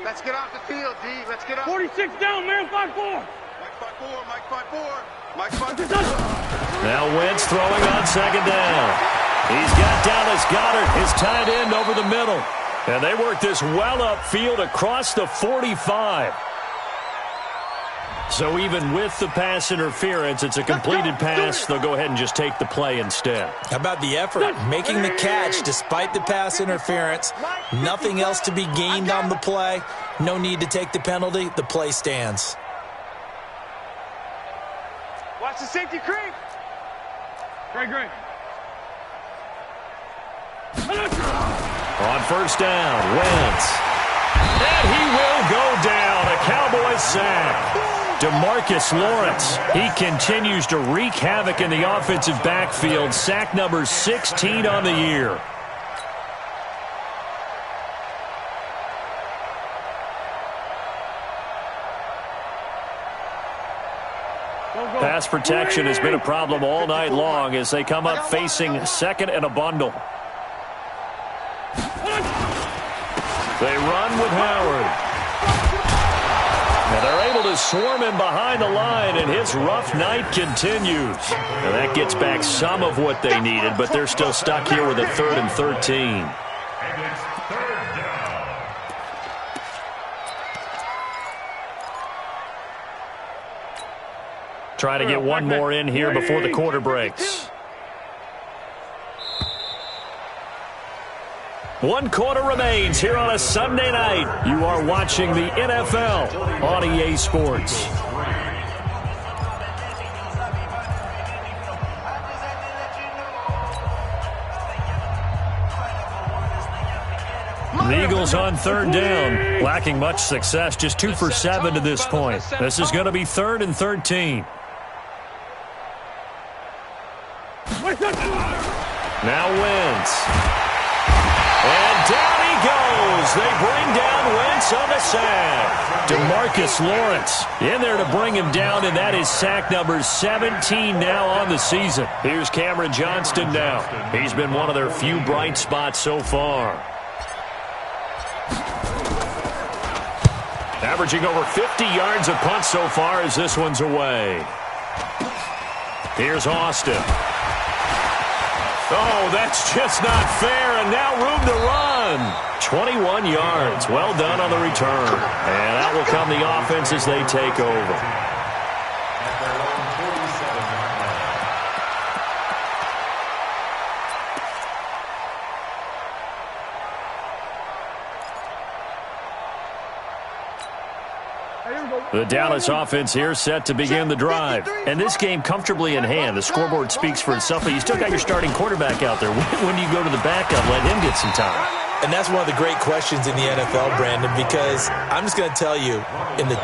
[SPEAKER 3] let's get off the field, D. Let's get off.
[SPEAKER 5] 46 down, man. 5-4.
[SPEAKER 3] Mike 5-4. Mike 5-4. Mike 5-4.
[SPEAKER 1] Now Wentz throwing on second down. He's got Dallas Goedert, his tight end, over the middle. And they work this well upfield across the 45. So even with the pass interference, it's a completed pass. They'll go ahead and just take the play instead.
[SPEAKER 4] How about the effort? Making the catch despite the pass interference. Nothing else to be gained on the play. No need to take the penalty. The play stands.
[SPEAKER 3] Watch the safety creep.
[SPEAKER 5] Great.
[SPEAKER 1] On first down, Wentz. And he will go down. A Cowboys sack. DeMarcus Lawrence, he continues to wreak havoc in the offensive backfield. Sack number 16 on the year. Pass protection has been a problem all night long as they come up facing second and a bundle. They run with Howard. And they're able to swarm him behind the line, and his rough night continues. Now that gets back some of what they needed, but they're still stuck here with a 3rd and 13.
[SPEAKER 2] And it's 3rd down.
[SPEAKER 1] Try to get one more in here before the quarter breaks. 1 quarter remains here on a Sunday night. You are watching the NFL on EA Sports. The Eagles on 3rd down, lacking much success, just 2 for 7 to this point. This is going to be 3rd and 13. Now Wentz. And down he goes. They bring down Wentz on the sack. DeMarcus Lawrence in there to bring him down, and that is sack number 17 now on the season. Here's Cameron Johnston now. He's been one of their few bright spots so far. Averaging over 50 yards a punt so far as this one's away. Here's Austin. Oh, that's just not fair, and now room to run. 21 yards. Well done on the return. And that will come the offense as they take over. The Dallas offense here set to begin the drive. And this game comfortably in hand. The scoreboard speaks for itself, but you still got your starting quarterback out there. When do you go to the backup, let him get some time?
[SPEAKER 4] And that's one of the great questions in the NFL, Brandon, because I'm just going to tell you, in the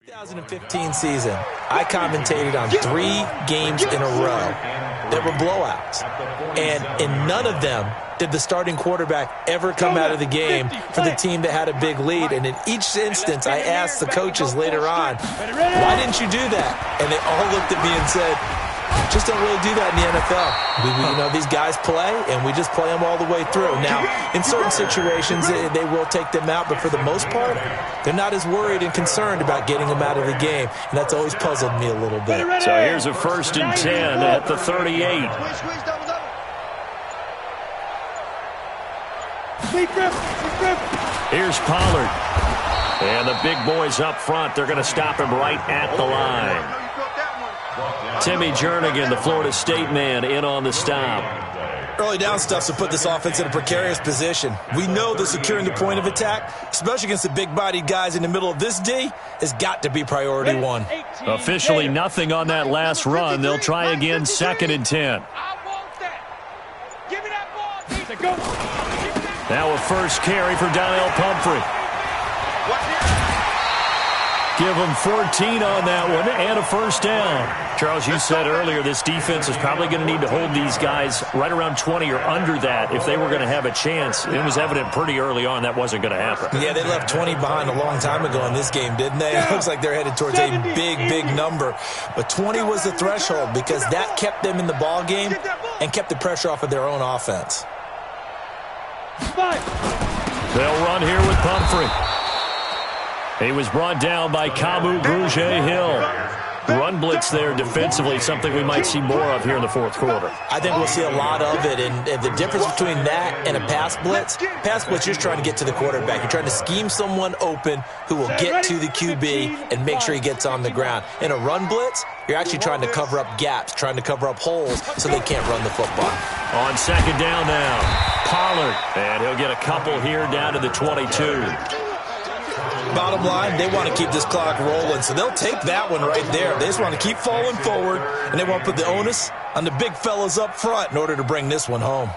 [SPEAKER 4] 2015 season, I commentated on 3 games in a row that were blowouts. And in none of them did the starting quarterback ever come out of the game for the team that had a big lead. And in each instance, I asked the coaches later on, why didn't you do that? And they all looked at me and said, just don't really do that in the NFL. These guys play, and we just play them all the way through. Now, in certain situations, they will take them out, but for the most part, they're not as worried and concerned about getting them out of the game, and that's always puzzled me a little bit.
[SPEAKER 1] So here's a 1st and 10 at the 38. Here's Pollard. And the big boys up front, they're going to stop him right at the line. Timmy Jernigan, the Florida State man, in on the stop.
[SPEAKER 4] Early down stuff to put this offense in a precarious position. We know that securing the point of attack, especially against the big-bodied guys in the middle of this D, has got to be priority 1.
[SPEAKER 1] Officially nothing on that last run. They'll try again, 2nd and 10. Now a first carry for Donnell Pumphrey. Give him 14 on that one and a first down. Charles, you said earlier this defense is probably going to need to hold these guys right around 20 or under that if they were going to have a chance. It was evident pretty early on that wasn't going to happen.
[SPEAKER 4] Yeah, they left 20 behind a long time ago in this game, didn't they? It looks like they're headed towards a big number. But 20 was the threshold because that kept them in the ball game and kept the pressure off of their own offense.
[SPEAKER 1] They'll run here with Pumphrey. He was brought down by Kamu Grugier-Hill. Run blitz there defensively, something we might see more of here in the fourth quarter.
[SPEAKER 4] I think we'll see a lot of it, and the difference between that and a pass blitz, you're trying to get to the quarterback. You're trying to scheme someone open who will get to the QB and make sure he gets on the ground. In a run blitz, you're actually trying to cover up gaps, trying to cover up holes so they can't run the football.
[SPEAKER 1] On second down now, Pollard, and he'll get a couple here down to the 22.
[SPEAKER 4] Bottom line, they want to keep this clock rolling, so they'll take that one right there. They just want to keep falling forward, and they want to put the onus on the big fellas up front in order to bring this one home.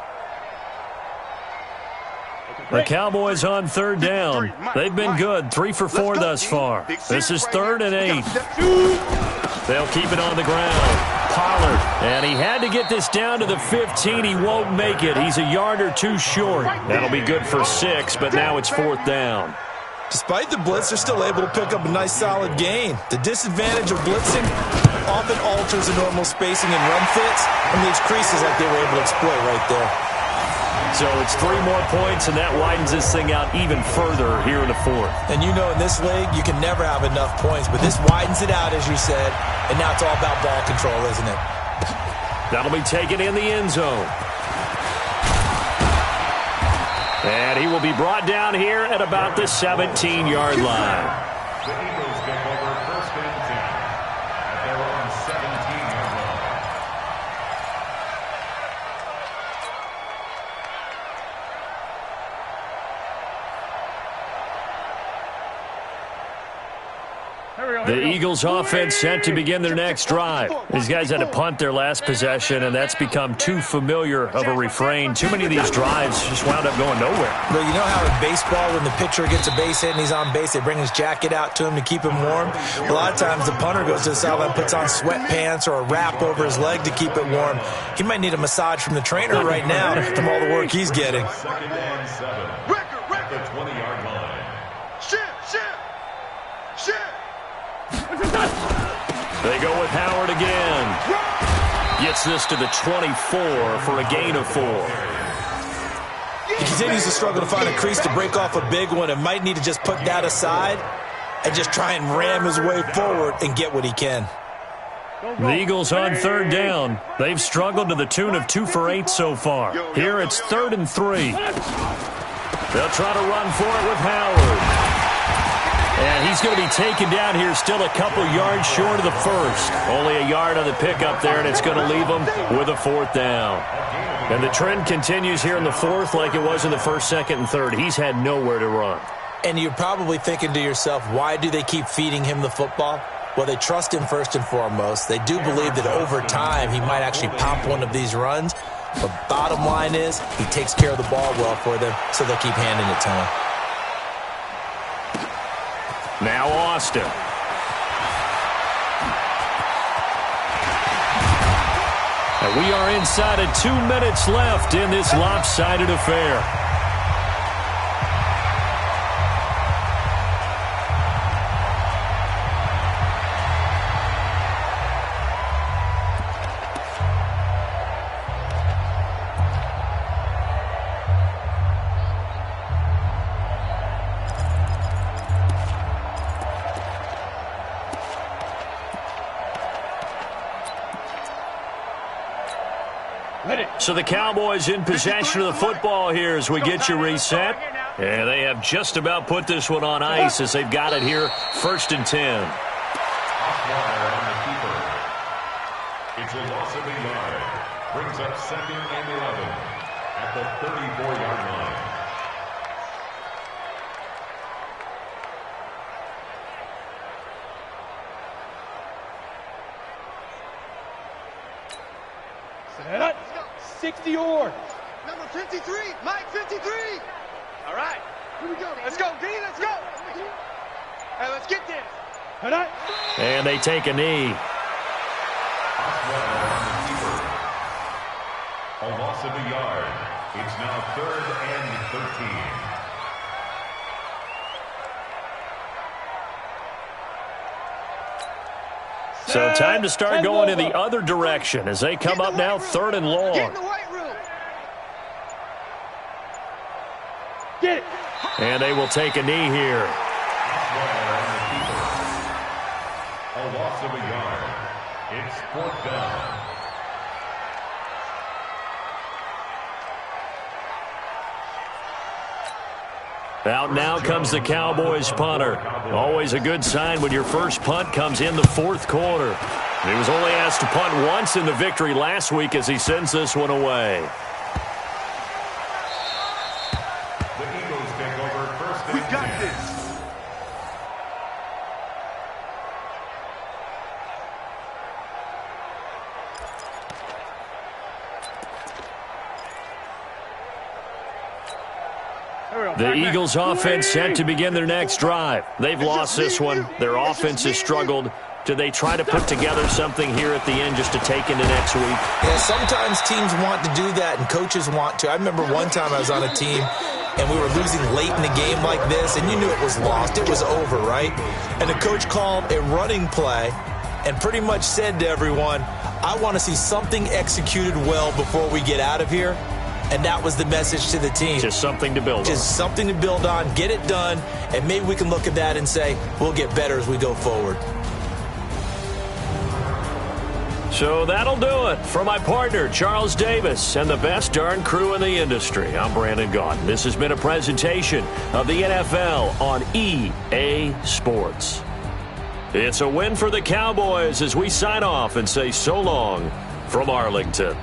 [SPEAKER 1] The Cowboys on third down. They've been good, 3 for 4 thus far. This is 3rd and 8. They'll keep it on the ground. Pollard, and he had to get this down to the 15. He won't make it. He's a yard or two short. That'll be good for 6, but now it's 4th down.
[SPEAKER 4] Despite the blitz, they're still able to pick up a nice solid gain. The disadvantage of blitzing often alters the normal spacing and run fits and leaves creases like they were able to exploit right there.
[SPEAKER 1] So it's 3 more points, and that widens this thing out even further here in the 4th.
[SPEAKER 4] And you know in this league, you can never have enough points, but this widens it out, as you said, and now it's all about ball control, isn't it?
[SPEAKER 1] That'll be taken in the end zone. And he will be brought down here at about the 17-yard line.
[SPEAKER 2] The Eagles take over 1st and 10 at their own 17-yard line.
[SPEAKER 1] The Eagles offense set to begin their next drive. These guys had to punt their last possession, and that's become too familiar of a refrain. Too many of these drives just wound up going nowhere.
[SPEAKER 4] Well, you know how in baseball, when the pitcher gets a base hit and he's on base, they bring his jacket out to him to keep him warm? A lot of times the punter goes to the sideline, puts on sweatpants or a wrap over his leg to keep it warm. He might need a massage from the trainer right now from all the work he's getting.
[SPEAKER 2] 2nd and 7 at the 20-yard line.
[SPEAKER 3] Shift.
[SPEAKER 1] They go with Howard again. Gets this to the 24 for a gain of 4.
[SPEAKER 4] He continues to struggle to find a crease to break off a big one and might need to just put that aside and just try and ram his way forward and get what he can.
[SPEAKER 1] The Eagles on 3rd down. They've struggled to the tune of 2 for 8 so far. Here it's 3rd and 3. They'll try to run for it with Howard. And he's going to be taken down here still a couple yards short of the 1st. Only a yard on the pickup there, and it's going to leave him with a 4th down. And the trend continues here in the 4th like it was in the 1st, 2nd, and 3rd. He's had nowhere to run.
[SPEAKER 4] And you're probably thinking to yourself, why do they keep feeding him the football? Well, they trust him first and foremost. They do believe that over time he might actually pop one of these runs. But bottom line is he takes care of the ball well for them, so they'll keep handing it to him.
[SPEAKER 1] Now Austin. And we are inside of 2 minutes left in this lopsided affair. So the Cowboys in possession of the football here as we get you reset. And they have just about put this one on ice as they've got it here, 1st and 10.
[SPEAKER 2] Osweiler on the keeper. It's a loss of a yard. Brings up 2nd and 11 at the 34-yard line.
[SPEAKER 5] Set up. 60 yards.
[SPEAKER 3] Number 53, Mike 53. All right. Here we go. Let's go, D. Let's go. Hey, let's get this. All right.
[SPEAKER 1] And they take a knee.
[SPEAKER 2] A loss of a yard. It's now 3rd and 13.
[SPEAKER 1] So time to start going in the other direction as they come up now 3rd and long.
[SPEAKER 3] Get in the white room.
[SPEAKER 5] Get it.
[SPEAKER 1] And they will take a knee here.
[SPEAKER 2] A loss of a yard. It's 4th down.
[SPEAKER 1] Out now comes the Cowboys punter. Always a good sign when your first punt comes in the 4th quarter. He was only asked to punt once in the victory last week as he sends this one away.
[SPEAKER 2] The Eagles take over 1st and 10. We got this.
[SPEAKER 1] The Eagles offense set to begin their next drive. They've lost this one. Their offense has struggled. Do they try to put together something here at the end just to take into next week?
[SPEAKER 4] Yeah, sometimes teams want to do that and coaches want to. I remember one time I was on a team and we were losing late in the game like this, and you knew it was lost. It was over, right? And the coach called a running play and pretty much said to everyone, I want to see something executed well before we get out of here. And that was the message to the team.
[SPEAKER 1] Just something to build on.
[SPEAKER 4] Just something to build on, get it done, and maybe we can look at that and say, we'll get better as we go forward.
[SPEAKER 1] So that'll do it. For my partner, Charles Davis, and the best darn crew in the industry, I'm Brandon Gaudin. This has been a presentation of the NFL on EA Sports. It's a win for the Cowboys as we sign off and say so long from Arlington.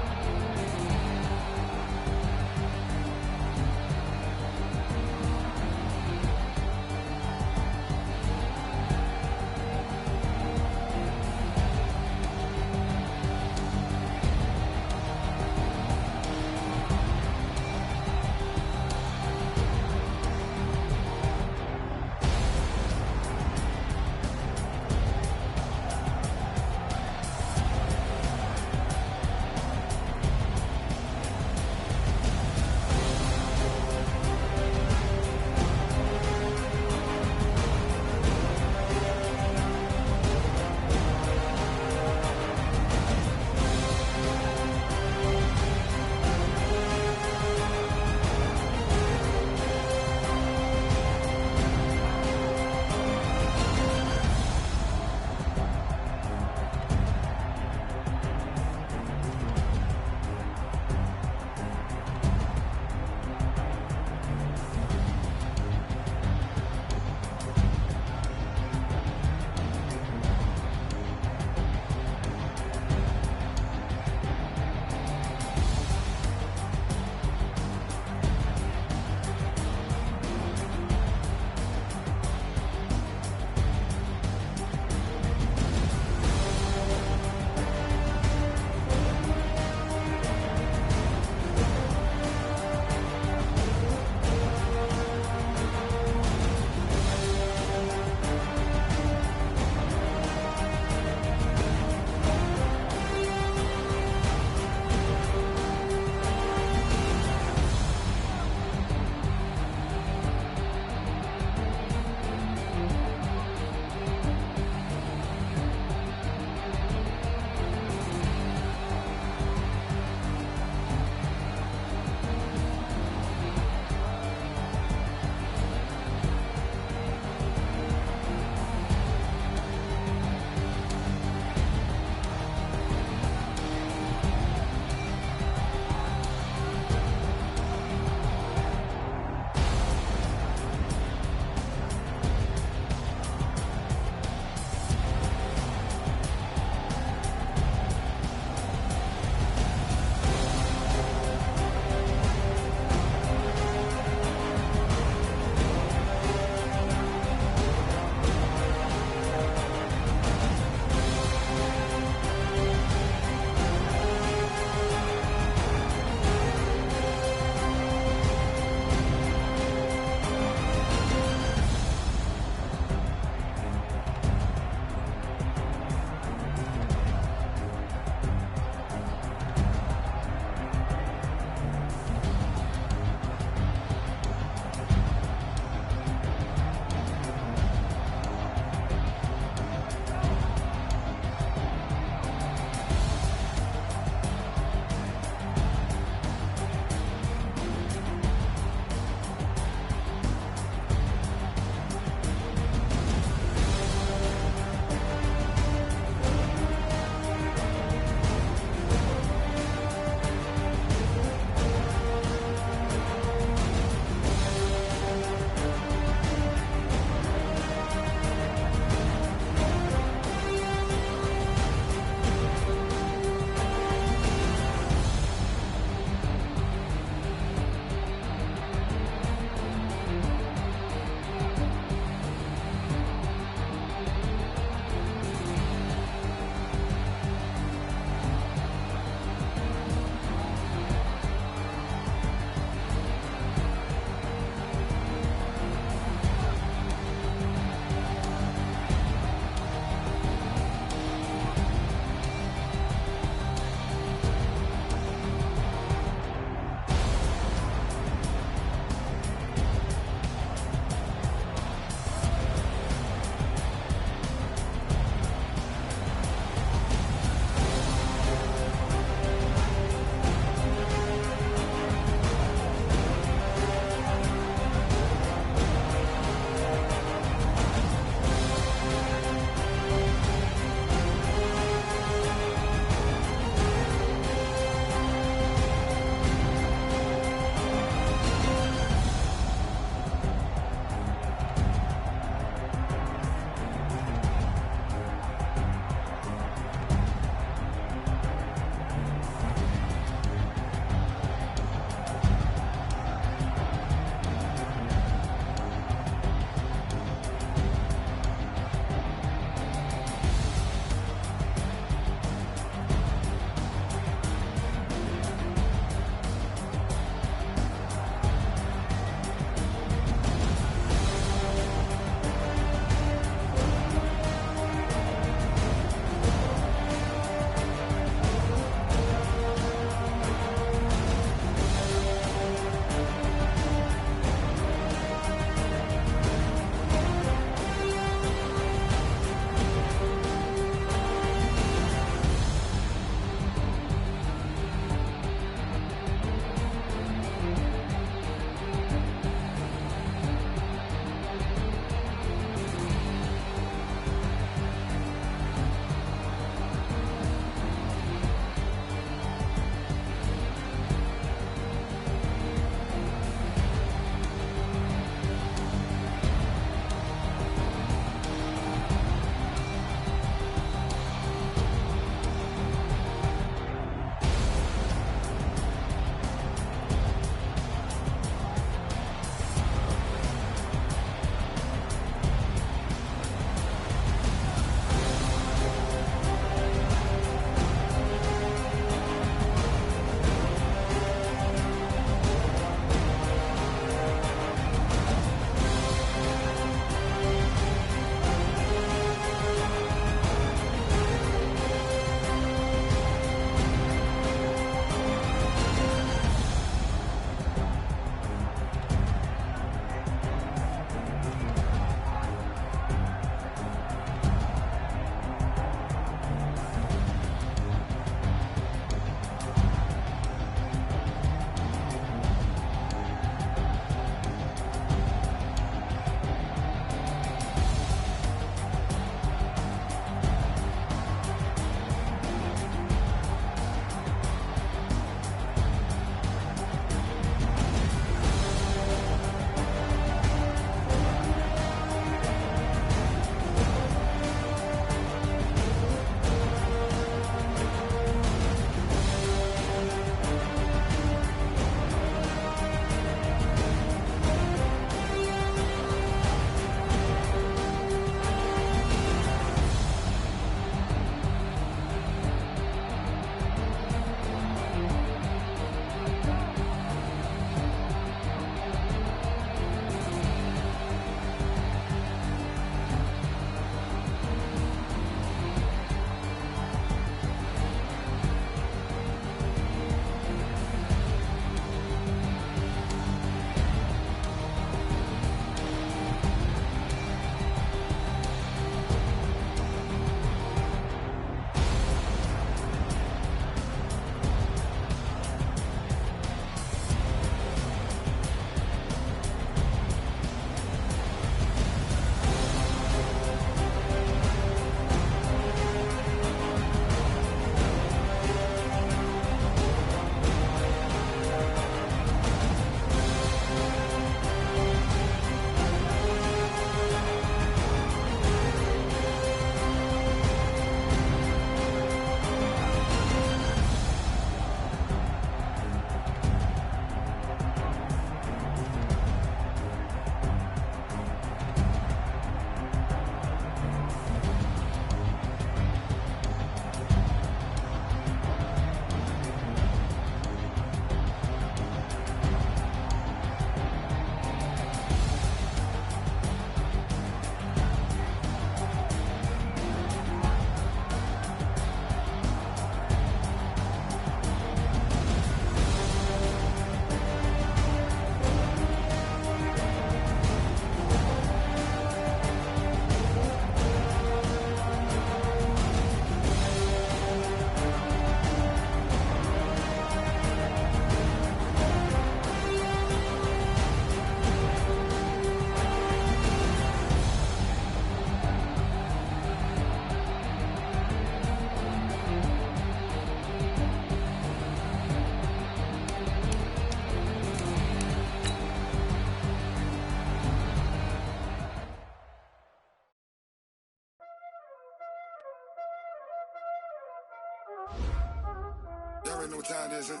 [SPEAKER 6] already know what time it is, huh?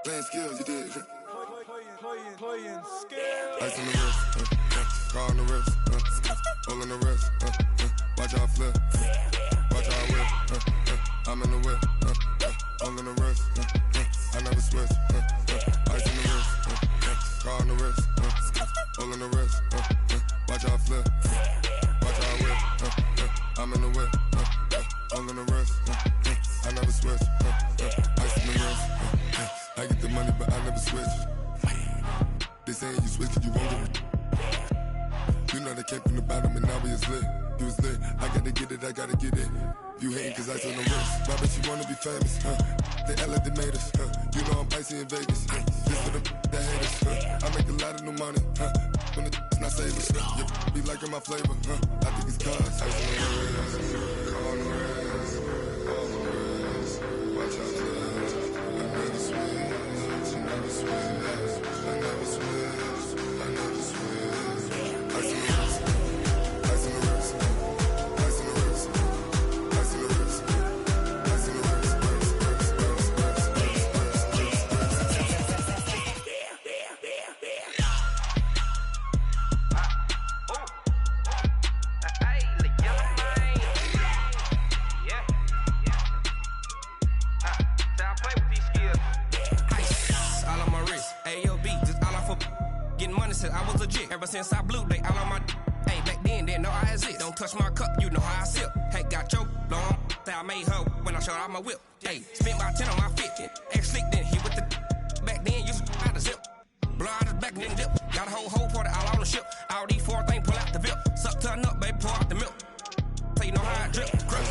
[SPEAKER 6] Playing skills, you did.
[SPEAKER 7] Playing skills.
[SPEAKER 6] Ice on the wrist, car on the wrist, hole in the wrist, watch how I flip, watch how I whip, I'm in the whip, hole in the wrist, I never switch, ice on the wrist, car on the wrist, hole in the wrist, watch how I flip, watch how I whip, I'm in the whip, hole in the wrist, I never switch, ice on the wrist, I get the money but I never switch. They saying you switch and you won't get it. You know they came from the bottom and now we is lit. You was lit, I gotta get it, I gotta get it. You hating cause ice on the wrist. Why bet you wanna be famous, huh? They act like they made us, huh? You know I'm icy in Vegas, just for the that hate us, huh? I make a lot of new money, huh? When it's not savers, you be liking my flavor, huh? I think it's cause ice on the wrist, on the wrist, on the wrist. Watch out, I never switch, I never switch. I never switch, I never switch. Ice on the wrist, ice on the wrist, ice on the wrist, ice on the wrist, ice on the wrist,
[SPEAKER 8] I was legit. Ever since I blew, they all on my hey, back then, didn't know I exist. Don't touch my cup, you know how I sip. Hey, got choked, long, say I made her when I showed out my whip. Hey, spent my 10 on my 50. Ex-slick, then he with the back then, used to out the zip. Blow out his back, then dip. Got a whole party all on the ship. All these 4 things, pull out the VIP. Suck, turn up, baby, pour out the milk. So you know how I drip. Crush.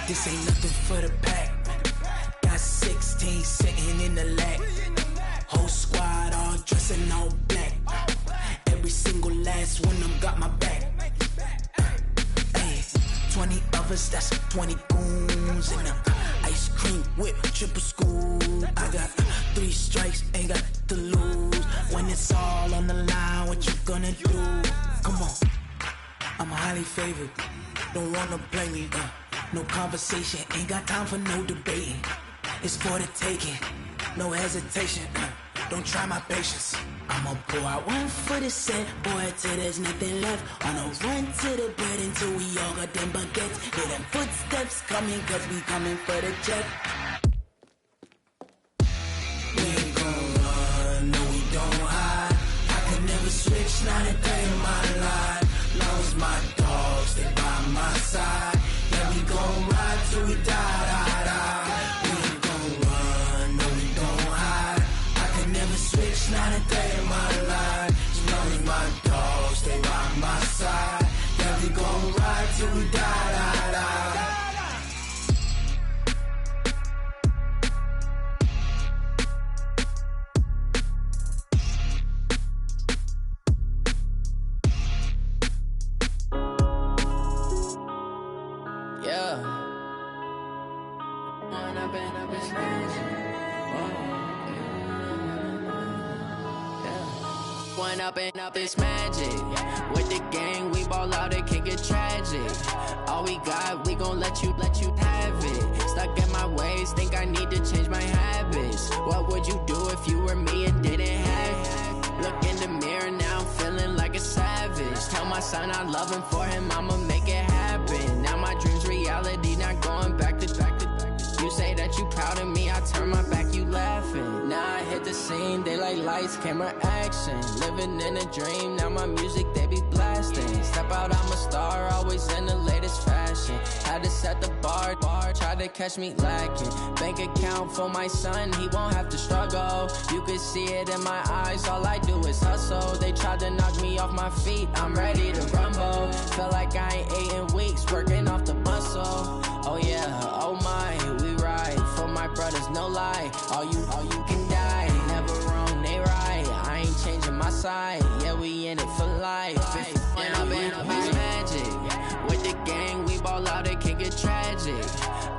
[SPEAKER 8] This ain't nothing for the pack. Got 16 sitting in the lag. Whole squad all dressing all black. Every single last one of them got my back. Hey, 20 of us, that's 20 goons in the ice cream whip, triple scoop. I got 3 strikes, ain't got to lose. When it's all on the line, what you gonna do? Come on, I'm highly favored. Don't wanna play me, no conversation, ain't got time for no debating. It's for the taking, no hesitation, don't try my patience. I'ma pour out one for the set, boy, till there's nothing left. On a run to the bread until we all got them baguettes. Hear them footsteps coming, cause we coming for the check. We ain't gon' run, no we don't hide. I can never switch, not a day in my life. Long as my dogs, they by my side. Yeah, we gon' ride till we die. We ain't gon' run, no we don't hide. I can never switch, not a day in my life. As long as my dogs, stay by my side. Yeah, we gon' ride till we die. Yeah. When I've been up, it's magic. When up and up, it's magic. With the gang, we ball out, it can get tragic. All we got, we gon' let you have it. Stuck in my ways, think I need to change my habits. What would you do if you were me and didn't have it? Look in the mirror, now I'm feeling like a savage. Tell my son I love him, for him I'ma make it happen. Now my dream's reality, not going back to. You say that you proud of me, I turn my back, you laughing. Now I hit the scene, they like lights, camera, action. Living in a dream, now my music, they be blasting. Step out, I'm a star, always in the latest fashion. Had to set the bar, try to catch me lacking. Bank account for my son, he won't have to struggle. You can see it in my eyes, all I do is hustle. They tried to knock me off my feet, I'm ready to rumble. Felt like I ain't ate in weeks, working off the muscle. Oh yeah, oh my, we ride for my brothers, no lie. All you can die, never wrong, they right. I ain't changing my side, yeah, we in it for life. When I've been up, it's magic. With the gang, we ball out, it can get tragic.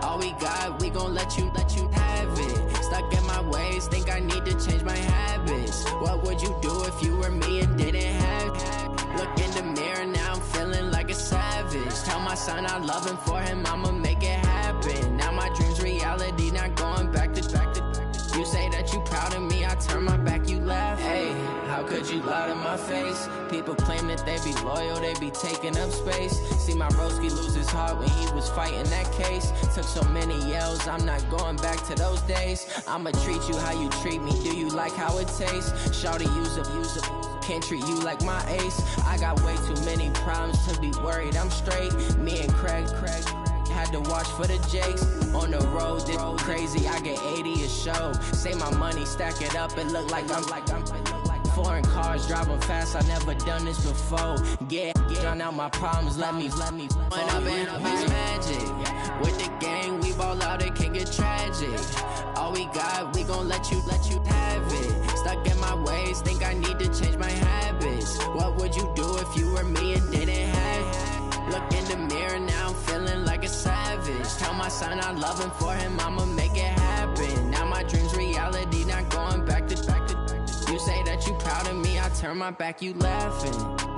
[SPEAKER 8] All we got, we gon' let you have it. Stuck in my ways, think I need to change my habits. What would you do if you were me and didn't have it? Look in the mirror, now I'm feeling like a savage. Tell my son I love him, for him I'ma make it happen. Now my dream's reality, not going back to. You say that you proud of me, I turn my back, you laugh. Hey, how could you lie to my face? People claim that they be loyal, they be taking up space. See my broski lose his heart when he was fighting that case. Took so many yells, I'm not going back to those days. I'ma treat you how you treat me, do you like how it tastes? Shawty, use up, can't treat you like my ace. I got way too many problems to be worried, I'm straight. Me and Craig had to watch for the Jakes. On the road, it's crazy, I get 80 a show. Say my money, stack it up, it look like I'm foreign cars, driving fast, I never done this before. Get drown out my problems, let me. When I've been up, it's magic. With the gang, we ball out, it can get tragic. All we got, we gon' let you have it. Stuck in my ways, think I need to change my habits. What would you do if you were me and didn't have it? Look in the mirror, now I'm feeling like a savage. Tell my son I love him, for him I'ma make it happen. Now my dream's reality, not going back to. You say that you proud of me, I turn my back, you laughing.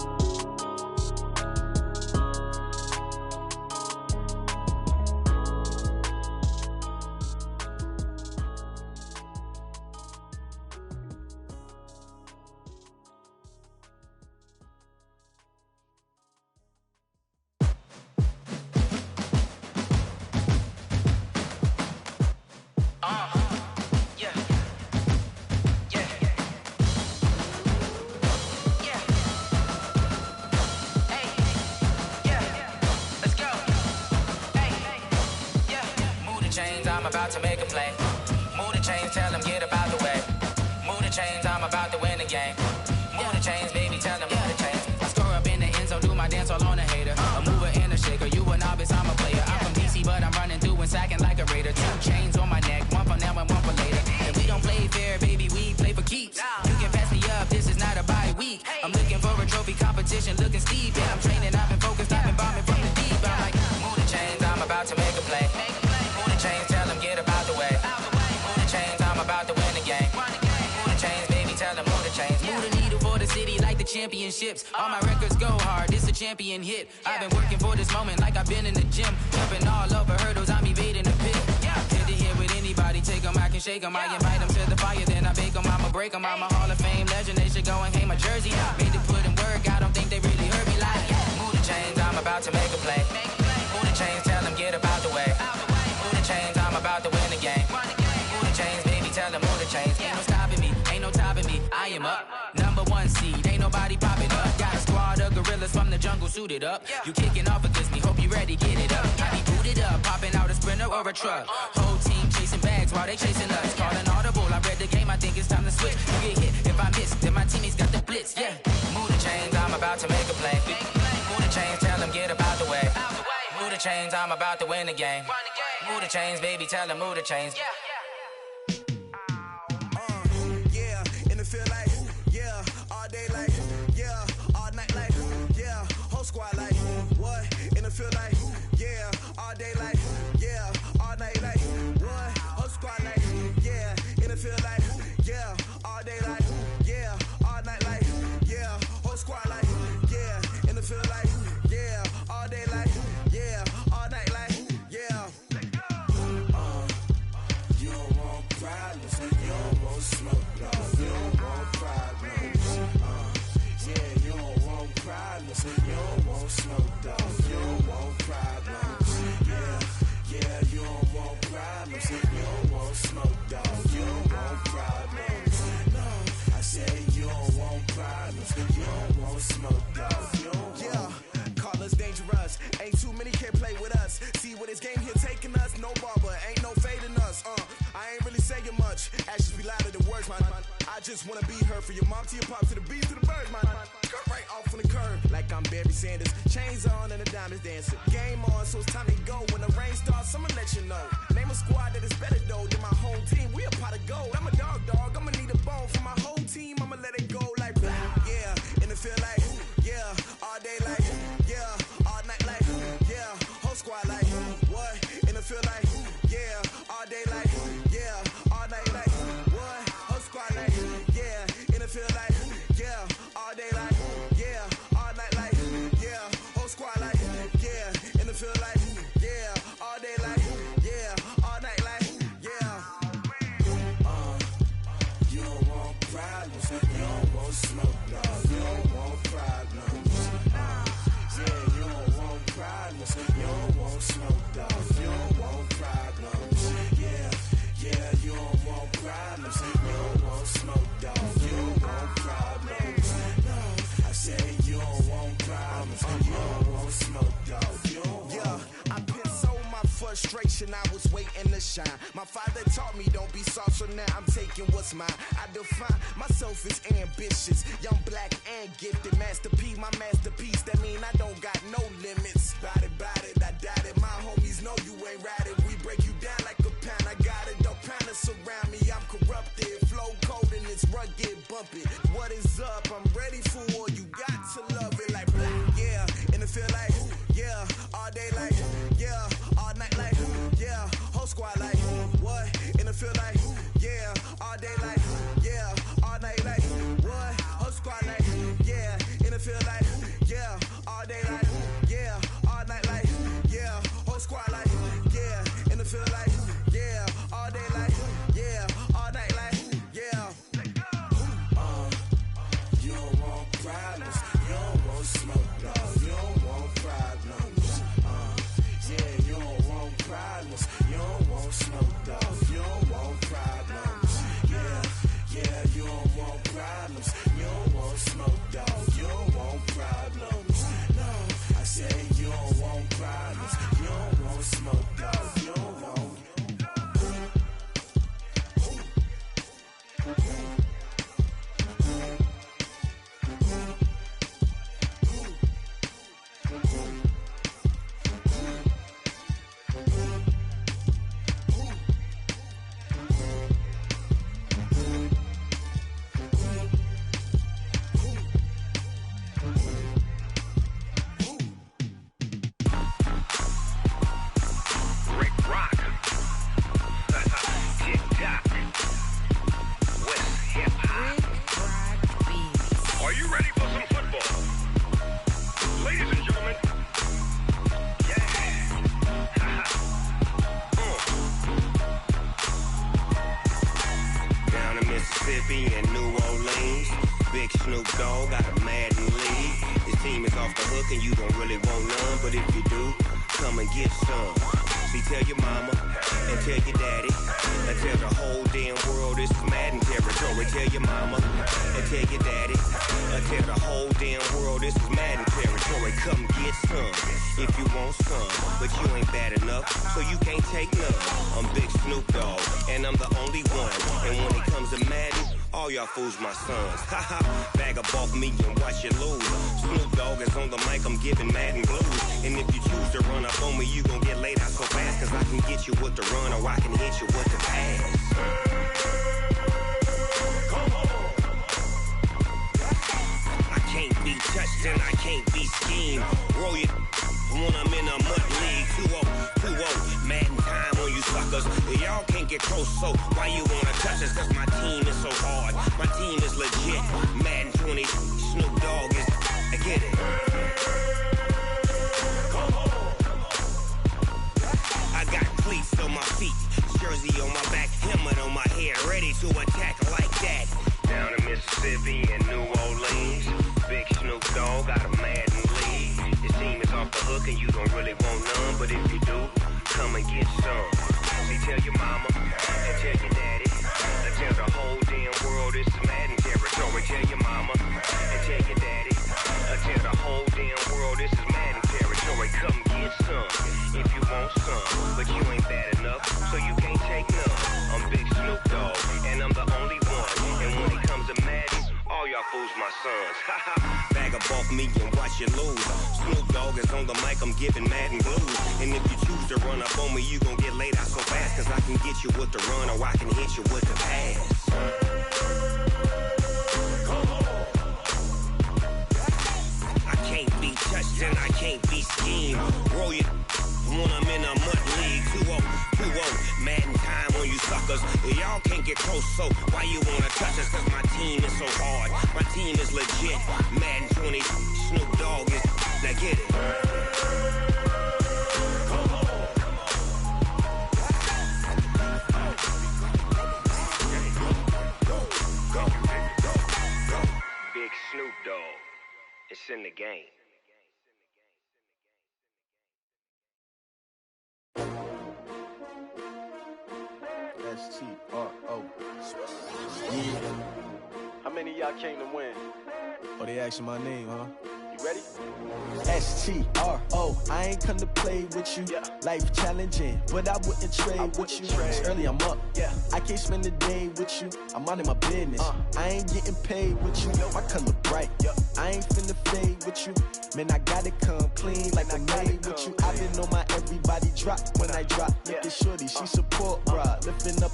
[SPEAKER 8] I'm about to make a play. Move the chains, tell them get up out the way. Move the chains, I'm about to win the game. Move the chains, baby, tell them move the chains. I score up in the end zone, do my dance all on a hater. A mover and a shaker, you a novice, I'm a player. I'm from DC, but I'm running through and sacking like a raider. 2 chains on my neck, one for now and one for later. And we don't play fair, baby, we play for keeps. You can pass me up, this is not a bye week. I'm looking for a trophy competition, looking steep. Yeah, I'm training, I've been focused, I've been bombing from the deep. I'm like, move the chains, I'm about to make a play. Move the chains, tell them get up out the way. Move the chains, I'm about to win the game. Move the chains, baby, tell them move the chains. Move the needle for the city like the championships. All my records go hard, this a champion hit. I've been working for this moment like I've been in the gym. Jumping all over hurdles, I'm evading the pit. Hit the hit with anybody, take them, I can shake them. I invite them to the fire, then I bake them, I'ma break them. I'm a Hall of Fame legend, they should go and hang my jersey. Made to put in work, I don't think they really heard me like, move the chains, I'm about to make a play. Move the chains, tell them get up out the way. Move the chains, I'm about to win the game. Move the chains, baby, tell them move the chains. Ain't no stopping me, ain't no topping me, I am up. #1 seed, ain't nobody popping up. Got a squad of gorillas from the jungle suited up. You kicking off against me, hope you ready, get it up. I be booted up, popping out a Sprinter or a truck. Whole team chasing bags while they chasing us. Calling audible, I read the game, I think it's time to switch. You get hit if I miss, then my teammates got the blitz, yeah. Move the chains, I'm about to make a play. Move the chains, tell them get up out the way. Move the chains, I'm about to win the game. Move the chains, baby, tell them move the chains.
[SPEAKER 7] Yeah, in the field like, yeah, all day like, yeah, all night like, yeah, whole squad like, what? In the field like, yeah, all day like. just wanna be heard. For your mom to your pop to the bees to the birds, my cut right off on the curb. Like I'm Barry Sanders, chains on and the diamonds dancing. Game on, so it's time to go. When the rain starts, I'ma let you know. Name a squad that is better though than my home team. We a pot of gold. I'm a dog, I'ma need a bone for my whole team. I'ma let it go like blah, yeah. And it feel like, yeah. All day like, yeah. All night like, yeah. Whole squad like, what? And it feel like, yeah. All day like, yeah. All night like, what? Whole squad like, yeah. And it feel like, yeah. All day like, yeah. All night like, yeah. Whole squad like, yeah. And it feel like, yeah. All day like, yeah. All night like, yeah. You don't want problems. You don't want smoke, dog. You don't want problems. Yeah, you don't want problems. You don't want smoke, dog. You don't want problems. Yeah, you don't want problems. You don't want smoke, dog. You don't want problems. No, I said you don't want problems. You don't want smoke, dog. You don't want. Yeah, I pissed so my frustration. I was waiting to shine. My father taught me don't be soft, so now I'm taking what's mine. I define myself as ambitious, young, black, and gifted. Master P, my masterpiece. That mean I don't got no limits. Bout it, I doubt it. My homies know you ain't ratted. We break you down like a pound. I got it, dog pounders surround me. I'm corrupted, flow cold and it's rugged, bumpy. What is up? I'm ready for war. You got to love it like blah, yeah. And it feel like, yeah. All day like, yeah. All night like, yeah. Whole squad like, what? And it feel like, yeah. All day like, yeah. All night like, what? Whole squad like, yeah. And it feel like, yeah. All day like, yeah. All night like, yeah. Whole squad like, yeah. And it feel like, yeah. All day like, yeah. All night like, yeah. You don't want problems. You don't want smoke, dog. You don't want problems. Yeah, you don't want problems. You don't want smoke, dog. You don't want problems. Yeah, you don't want problems. You don't want smoke, dog. You don't want problems. No, I said you don't want problems. You don't want smoke, dog. You don't want.
[SPEAKER 9] Fools my sons. Haha, bag up off me and watch you lose. Snoop Dogg is on the mic, I'm giving Madden blues. And if you choose to run up on me, you gon' get laid out so fast. Cause I can get you with the run or I can hit you with the pass. Come on. I can't be touched and I can't be schemed. Roll you when I'm in a mud league. 2-0, Madden time on you suckers. Y'all can't get close, so why you wanna touch us? Cause my team is so hard. My team is legit. Madden 20, Snoop Dogg is. I get it. Come on. I got cleats on my feet, jersey on my back, helmet on my head, ready to attack like that. Down in Mississippi and New Orleans, big Snoop Dogg got a Madden lead. Your team is off the hook and you don't really want none, but if you do, come and get some. See, tell your mama and tell your daddy, and tell the whole damn world it's Madden territory. Tell your mama and tell your daddy, and tell the whole damn world this is Madden territory. Come get some if you want some, but you ain't bad enough, so you can't take none. I'm Big Snoop Dogg, and I'm the only one. And when it comes to y'all fools my sons. Bag up off me and watch you lose. Snoop Dogg is on the mic, I'm giving mad and blues. And if you choose to run up on me, you gon' get laid out so fast. Cause I can get you with the run or I can hit you with the pass. I can't be touched and I can't be schemed. Roll you when I'm in a mud league. 2-0, mad in time on you suckers. Y'all can't get close, so why you wanna touch us? Cause my team is so hard, my team is legit. Madden 20, Snoop Dogg is, now get it. Big Snoop Dogg, it's in the game.
[SPEAKER 10] STRO. Yeah. How many of y'all came to win? Oh, they asking my name, huh? You ready? STRO. I ain't come to play with you. Yeah. Life challenging, but I wouldn't trade with you. It's early, I'm up. Yeah. I can't spend the day with you. I'm minding my business. I ain't getting paid with you. My color bright. I ain't finna fade with you. Man, I gotta come clean like I'm made with you. I been on my everybody drop when I drop. Look at shorty, she support ride. Lifting up,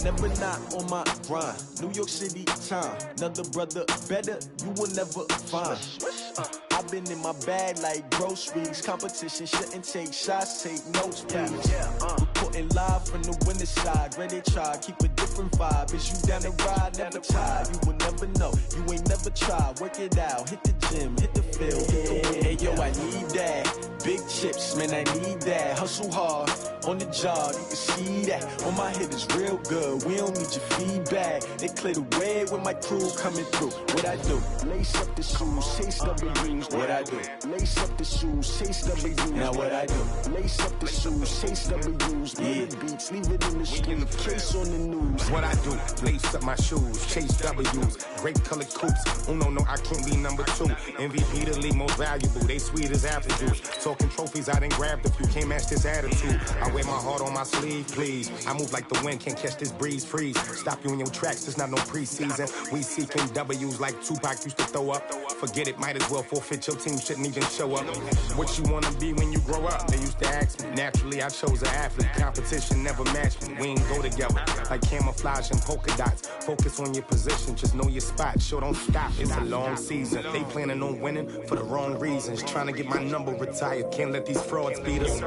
[SPEAKER 10] never not on my grind. New York City time, another brother better, you will never find. I've been in my bag like groceries. Competition shouldn't take shots, take notes, please. Reporting live from the winter side. Ready to try, keep a different vibe. Is you down the ride, never tired. You will never know, you ain't never tried. Work it out, hit the gym, hit the field, hit the wind. Hey yo, I need that. Big chips, man, I need that. Hustle hard, on the job, you can see that. On my head is real good, we don't need your feedback. They clear the way with my crew coming through. What I do? Lace up the shoes, chase W's. What I do? Lace up the shoes, chase W's. Now what I do? Lace up the shoes, chase W's. Yeah. The beats, leave it in the street, case on the news.
[SPEAKER 11] What I do? Lace up my shoes, chase W's. Grape colored coops. Uno, no, I can't be number 2. MVP the league most valuable. They sweet as apple juice. Talking trophies, I done grabbed a few. Can't match this attitude. I wear my heart on my sleeve, please. I move like the wind, can't catch this breeze, freeze. Stop you in your tracks, there's not no preseason. We seeking W's like Tupac used to throw up. Forget it, might as well forfeit, your team shouldn't even show up. What you wanna be when you grow up? They used to ask me. Naturally, I chose an athlete. Competition never matched me. We ain't go together like camouflage and polka dots. Focus on your position, just know your spot. Sure, don't stop, it's a long season. They planning on winning for the wrong reasons. Trying to get my number retired, can't let these frauds beat us.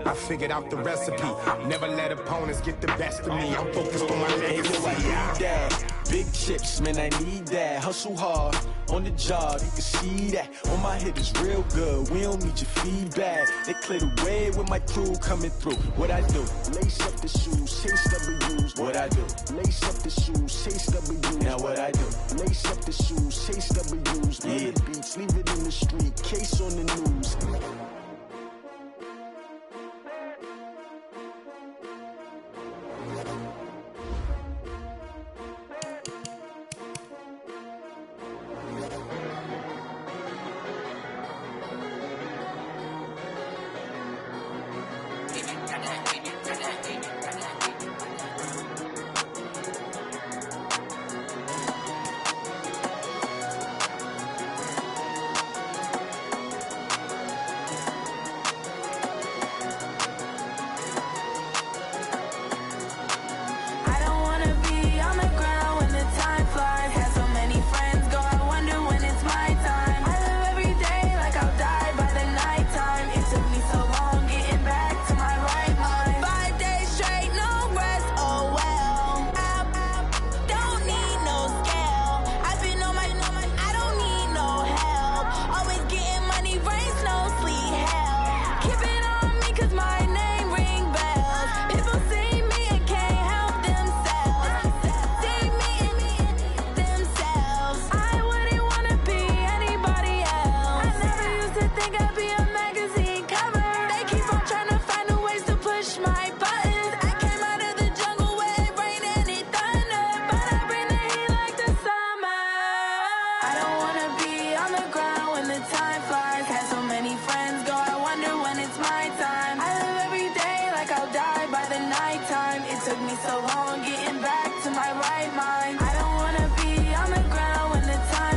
[SPEAKER 11] I figured out the recipe. Never let opponents get the best of me. I'm focused on my legacy.
[SPEAKER 10] I need that. Big chips, man, I need that. Hustle hard, on the job, you can see that. On my head is real good, we don't need your feedback. They clear the way with my crew coming through. What I do? Lace up the shoes, chase W's. What I do? Lace up the shoes, chase W's. Now what I do? Lace up the shoes, chase W's. Yeah. The beats, leave it in the street, case on the news.
[SPEAKER 12] So long getting back to my right mind. I don't wanna be on the ground when the time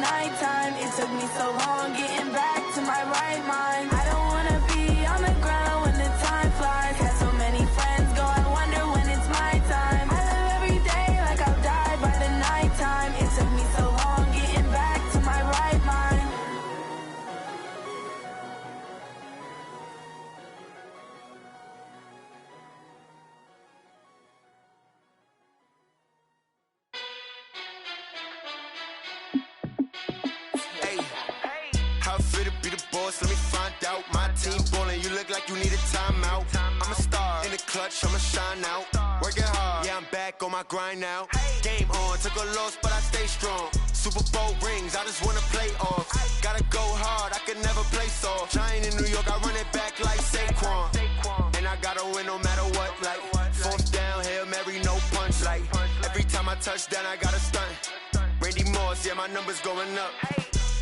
[SPEAKER 8] nighttime. It took me so long getting back to my right mind. I don't wanna be on the ground when the time flies. Had so many friends go, I wonder when it's my time. I live every day like I'll die by the nighttime. It took me so long getting back to my right mind.
[SPEAKER 6] How fit to be the boss? Let me find out. My team ballin', you look like you need a timeout. I'm a star in the clutch, I'ma shine out. Working hard, yeah, I'm back on my grind now. Game on, took a loss, but I stay strong. Super Bowl rings, I just wanna play off. Gotta go hard, I can never play soft. Giant in New York, I run it back like Saquon. And I gotta win no matter what, like fourth down, Hail Mary, no punch. Like every time I touch down, I gotta stunt. Randy Moss, yeah, my numbers going up.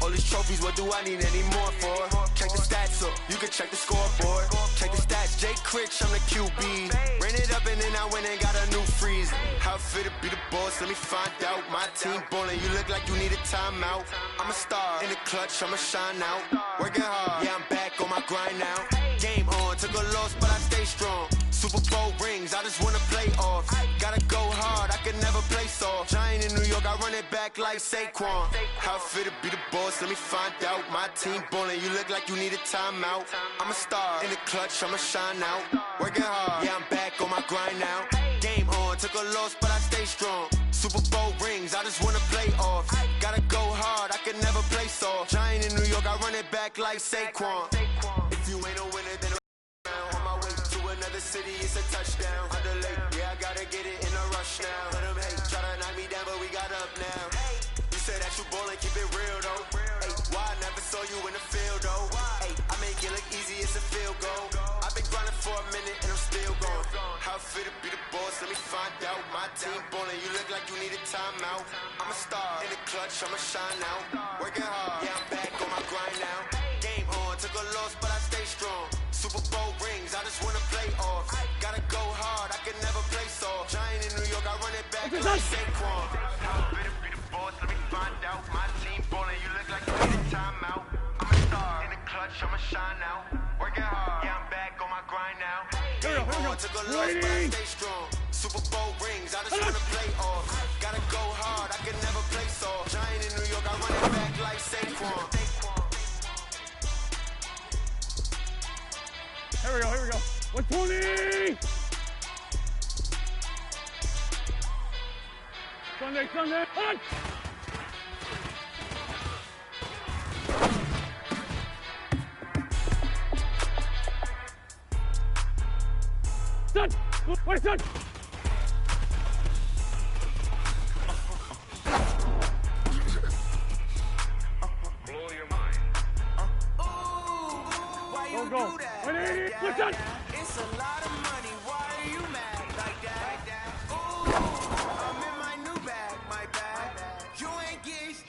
[SPEAKER 6] All these trophies, what do I need any more for? Check the stats up, you can check the scoreboard. Check the stats, Jake Critch, I'm the QB. Ran it up and then I went and got a new freeze. How fit to be the boss, let me find out. My team ballin', you look like you need a timeout. I'm a star in the clutch, I'ma shine out. Working hard, yeah, I'm back on my grind now. Game on, took a loss, but I stay strong. Super Bowl rings, I just wanna play off. Gotta go hard, I can never play soft. Giant in New York, I run it back like Saquon. How fit to be the boss, let me find out. My team ballin', you look like you need a timeout. I'm a star in the clutch, I'ma shine out. Working hard, yeah, I'm back on my grind now. Game on, took a loss, but I stay strong. Super Bowl rings, I just wanna play off. Gotta go hard, I can never play soft. Giant in New York, I run it back like Saquon. If you ain't a winner, then on my way to another city, it's a touchdown. Underlay, yeah, I gotta get it in a rush now. Let them hate, try to knock me down, but we got up now. You say that you ballin', keep it real though. Hey, why I never saw you in the field though? Hey, I make it look easy, it's a field goal. I've been grinding for a minute and I'm still going. How fit to be the boss, let me find out. My team ballin', you look like you need a timeout. I'm a star in the clutch, I'ma shine out. Working hard, yeah, I'm back on my grind now. Game on, took a loss, but I stay strong. Super Bowl rings, I just wanna play off. Gotta go hard, I can never play soft. Giant in New York, I run it back like Saquon. How fit to be the boss, let me find out. My team ballin', you look like you need a timeout. I'm a star in the clutch, I'ma shine out. Working hard, yeah, I'm back on my grind now. Game on, took a loss, but I stay strong. Super Bowl rings, I just wanna play off. Gotta go hard, I can never play soft. Giant in New York, I run it back like Saquon.
[SPEAKER 5] Here we go. 120! Sunday, on! Son! Wait, son!
[SPEAKER 9] Blow your mind.
[SPEAKER 5] Don't go. 180! What's that?
[SPEAKER 7] It's a lot of money, why are you mad like that? Ooh, I'm in my new bag, my bag. You ain't geese,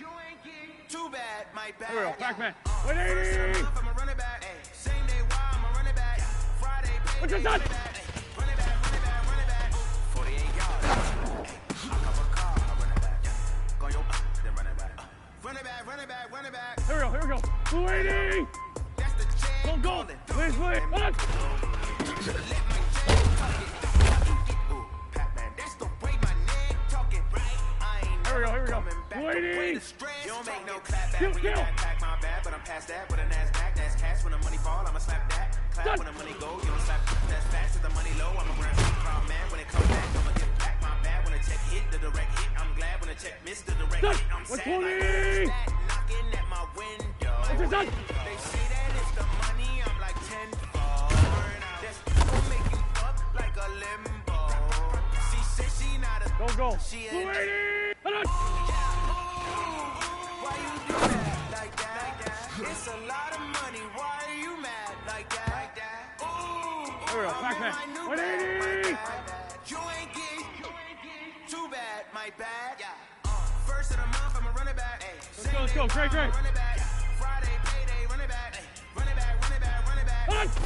[SPEAKER 7] too bad, my bag.
[SPEAKER 5] Here we go, Pac-Man. 180!
[SPEAKER 7] I'ma run it back. Same day, why I'ma run it back. Friday,
[SPEAKER 5] What's that?
[SPEAKER 7] run it back. 48 yards. I cover car, I run it back. Go your then run it back. Run it back.
[SPEAKER 5] Here we go. 280!
[SPEAKER 7] That's the jam.
[SPEAKER 5] Go! Please, on!
[SPEAKER 7] Let my Ooh, Pac-Man, that's the way my neck talking. I ain't
[SPEAKER 5] Here we go.
[SPEAKER 7] coming back.
[SPEAKER 5] 280!
[SPEAKER 7] You don't make no clap back
[SPEAKER 5] Kill.
[SPEAKER 7] when you backpack my bad, but I'm past that with a NASDAQ. That's cash when the money fall, I'ma slap that. Clap when the money go, you don't slap. That's fast to the money low. I'm a brand new proud man when it comes back. I'ma get back my bad when the check hit the direct hit. I'm glad when the check missed the direct hit. I'm sad like that knocking at my window. They say that it's the money, I'm like 10 that's gonna make you up like a limbo. She said she not a
[SPEAKER 5] Go!
[SPEAKER 7] she
[SPEAKER 5] 280!
[SPEAKER 7] why you do that like that? It's a lot of money. Why are you mad like that? Ooh,
[SPEAKER 5] Here we go, Pac-Man. 180!
[SPEAKER 7] you ain't geek. Too bad, my bad. First of the month, I'ma run it back.
[SPEAKER 5] Let's go. Great.
[SPEAKER 7] Run it back. Friday, payday, run it back. Run it back.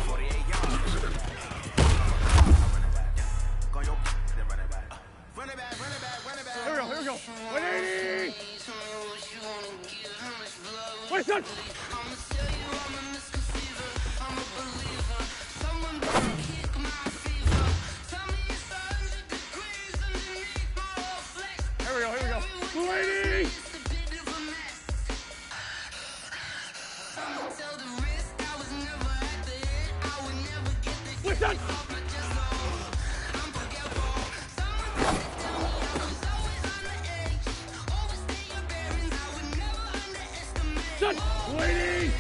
[SPEAKER 7] 48 yards. Go your then run it back. Run it back.
[SPEAKER 5] Here we go. 180! Wait, shot. Here we go, here we go. 280. Wait, shot. Shot. 280.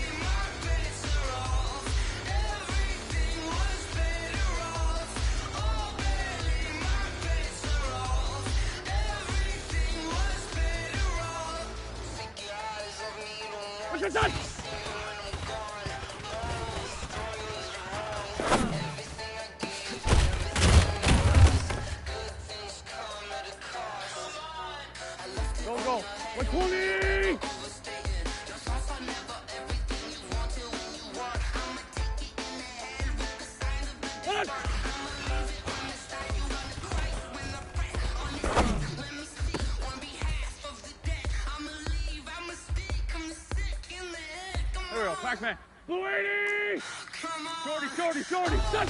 [SPEAKER 5] What's your shot? Go, go. 120. What? There we go, Pac-Man. 280. Shorty, shorty, shorty. Shot.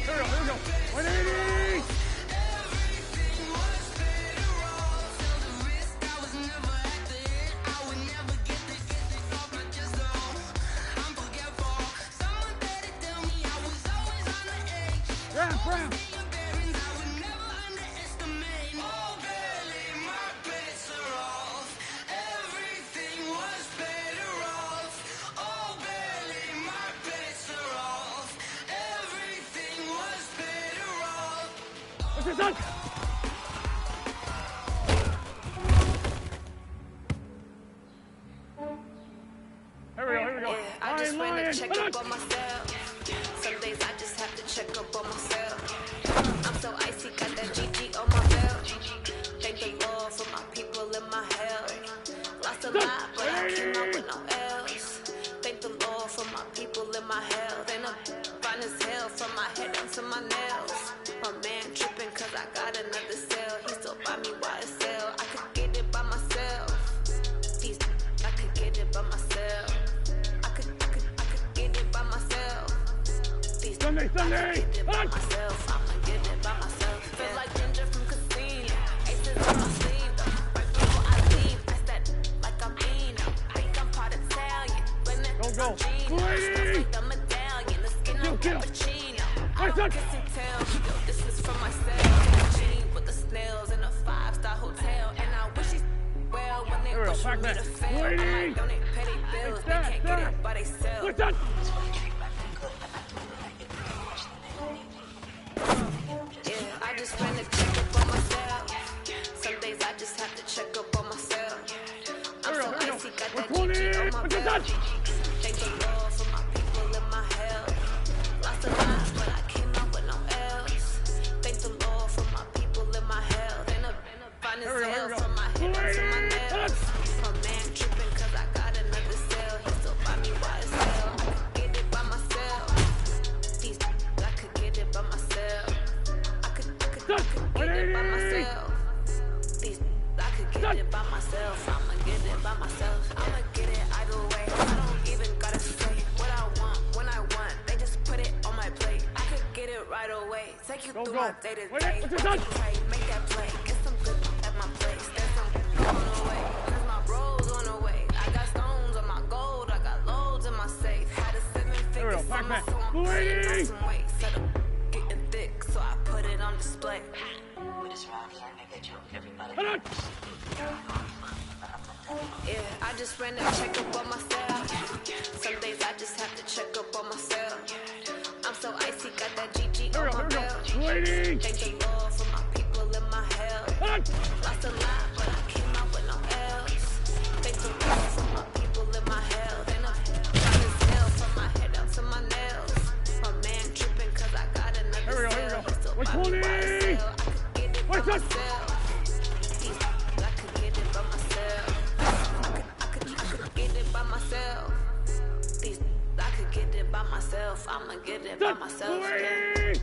[SPEAKER 5] Here we go, here we go. 180. Brown, brown. What's your shot? Here we go, here we go.
[SPEAKER 12] I just ran
[SPEAKER 5] Lion,
[SPEAKER 12] a check
[SPEAKER 5] lion.
[SPEAKER 12] up on myself. Some days I just have to check up on myself. I'm so icy, got that GG on my belt. Thank the Lord for my people in my health. Lost a lot, but I came out with no else. Thank the Lord for my people in my health. And I'm fine as hell from my head down to my nails. My man tripping cause I got another cell. He still buy me YSL. I could get it by myself. These I could get it by myself. I could get it by myself. These
[SPEAKER 5] Sunday, Sunday.
[SPEAKER 12] I could get it by myself. I'ma get it by myself. Feel like Ginger from Casino. Aces on my sleeve though. Right before I leave, I said like I'm Eno. Think I'm part Italian. When it's
[SPEAKER 5] Go, go. 280.
[SPEAKER 12] like the medallion. The skin on
[SPEAKER 5] Kill, kill.
[SPEAKER 12] cappuccino. I
[SPEAKER 5] Wait,
[SPEAKER 12] don't
[SPEAKER 5] shot.
[SPEAKER 12] kiss and tell. Yo, this is for myself. Genie with the snails in a 5-star hotel. And I wish he's well when they
[SPEAKER 5] Here we go,
[SPEAKER 12] push me
[SPEAKER 5] Pac-Man.
[SPEAKER 12] to fail. I
[SPEAKER 5] 280.
[SPEAKER 12] might donate petty bills. They
[SPEAKER 5] Stop,
[SPEAKER 12] can't get
[SPEAKER 5] stop.
[SPEAKER 12] it by themselves.
[SPEAKER 5] What's that?
[SPEAKER 12] Yeah, I just ran a check up on myself. Some days I just have to check up on myself. I'm
[SPEAKER 5] Here
[SPEAKER 12] so
[SPEAKER 5] we go, here we
[SPEAKER 12] icy,
[SPEAKER 5] go.
[SPEAKER 12] got that
[SPEAKER 5] 120.
[SPEAKER 12] GG on my
[SPEAKER 5] What's your
[SPEAKER 12] belt.
[SPEAKER 5] shot?
[SPEAKER 12] Thank the Lord for my people in my health. Lost a lot, but I came out with no else. Thank the Lord for my people in my health. And I'm fine
[SPEAKER 5] Here we
[SPEAKER 12] as
[SPEAKER 5] go, here
[SPEAKER 12] hell
[SPEAKER 5] we go.
[SPEAKER 12] from my head down to my
[SPEAKER 5] 280.
[SPEAKER 12] nails. My man tripping cause I got another cell. He still buy me YSL. I could get it by myself. These I could get it by myself. I could get it by myself. These I could get it by myself. I'ma get it by myself. I'ma get it either way. I don't even gotta say what I want when I want. They just put it on my plate. I could get it right away. Take you
[SPEAKER 5] Go,
[SPEAKER 12] through
[SPEAKER 5] go.
[SPEAKER 12] my day to
[SPEAKER 5] Wait,
[SPEAKER 12] day.
[SPEAKER 5] what's your shot?
[SPEAKER 12] Make that play. Get some good at my place. There's some on the way. Cause my bros on the way. I got stones on my gold. I got loads in my safe. Had a 7-figure
[SPEAKER 5] Here we go,
[SPEAKER 12] summer,
[SPEAKER 5] Pac-Man.
[SPEAKER 12] so I'm
[SPEAKER 5] 280.
[SPEAKER 12] putting on some weight. Set up getting thick, so I put it on display.
[SPEAKER 5] Hold on.
[SPEAKER 12] Yeah, I just ran a check up on myself. Some days I just have to check up on myself. I'm so icy, got that GG
[SPEAKER 5] Here we
[SPEAKER 12] on
[SPEAKER 5] go,
[SPEAKER 12] my
[SPEAKER 5] here we go.
[SPEAKER 12] belt.
[SPEAKER 5] 280.
[SPEAKER 12] Thank the Lord for my people in my health.
[SPEAKER 5] Hold on.
[SPEAKER 12] Lost a lot, but I came out with no else. Thank the Lord for my people in my health. And I'm fine as hell from my head down to my nails. My man tripping cause I got another
[SPEAKER 5] Here we go, here we
[SPEAKER 12] cell.
[SPEAKER 5] go.
[SPEAKER 12] He still buy me
[SPEAKER 5] 120.
[SPEAKER 12] YSL. I could get it by
[SPEAKER 5] Wait, shot.
[SPEAKER 12] myself. I could get it by myself. I could get it by myself. These I could get it by myself. I'ma get it by myself. Yeah.
[SPEAKER 5] 280.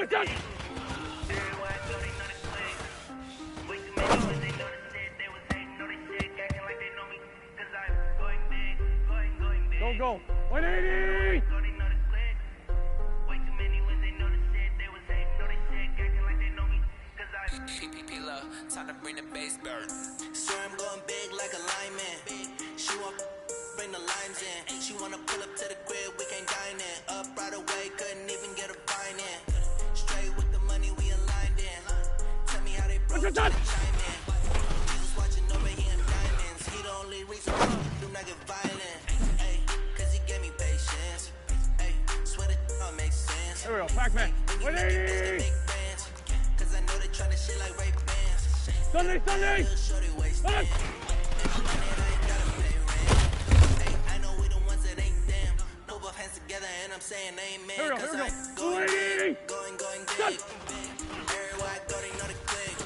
[SPEAKER 5] What's that? Go. 180!
[SPEAKER 8] Time to bring the bass burn. Swear I'm going big like a lineman. She want bring the lines in. She wanna pull up to the crib, we can't dine in. Up right away, couldn't even get a fine in. Straight with the money we aligned in. Tell me how they broke it chime in. He was watching over here in diamonds. He the only reason why do not get violent. Ay, cause he gave me patience. Ay, swear that don't make sense.
[SPEAKER 5] Here we go, Pac-Man. 180!
[SPEAKER 8] Cause I know they tryna shit like Ray Bans.
[SPEAKER 5] Sunday! Sunday!
[SPEAKER 8] I know we the ones that ain't damn. Put both hands together and I'm saying amen.
[SPEAKER 5] Here we go.
[SPEAKER 8] Going big. Everywhere I go, they know the click.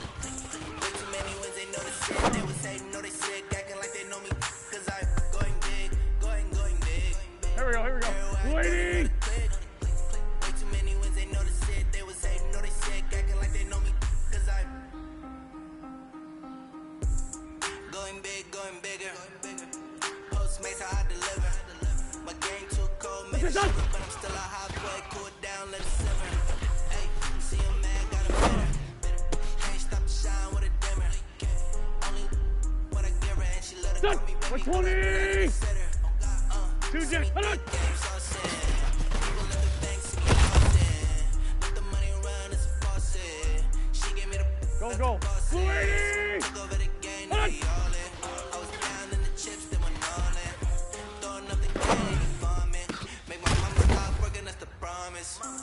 [SPEAKER 8] Way too many wins, they know the shit. They was hating, know they sick, acting like they know me. Cause I'm going big, going big.
[SPEAKER 5] Here we go. 180!
[SPEAKER 8] Way too many wins, they know the shit. They was hating, know they sick, acting like they know me. Cause I'm going big, going bigger. Postmates how I deliver. My game too cold, made it sugar, but I'm still a hot boy. Cool it down, let it simmer. Hey, see him mad, got him bitter. Can't stop to shine with a dimmer. Only what I give her, and she let it call me baby.
[SPEAKER 5] 120! 2 Jacks, hold on! Go. 280! Hold on!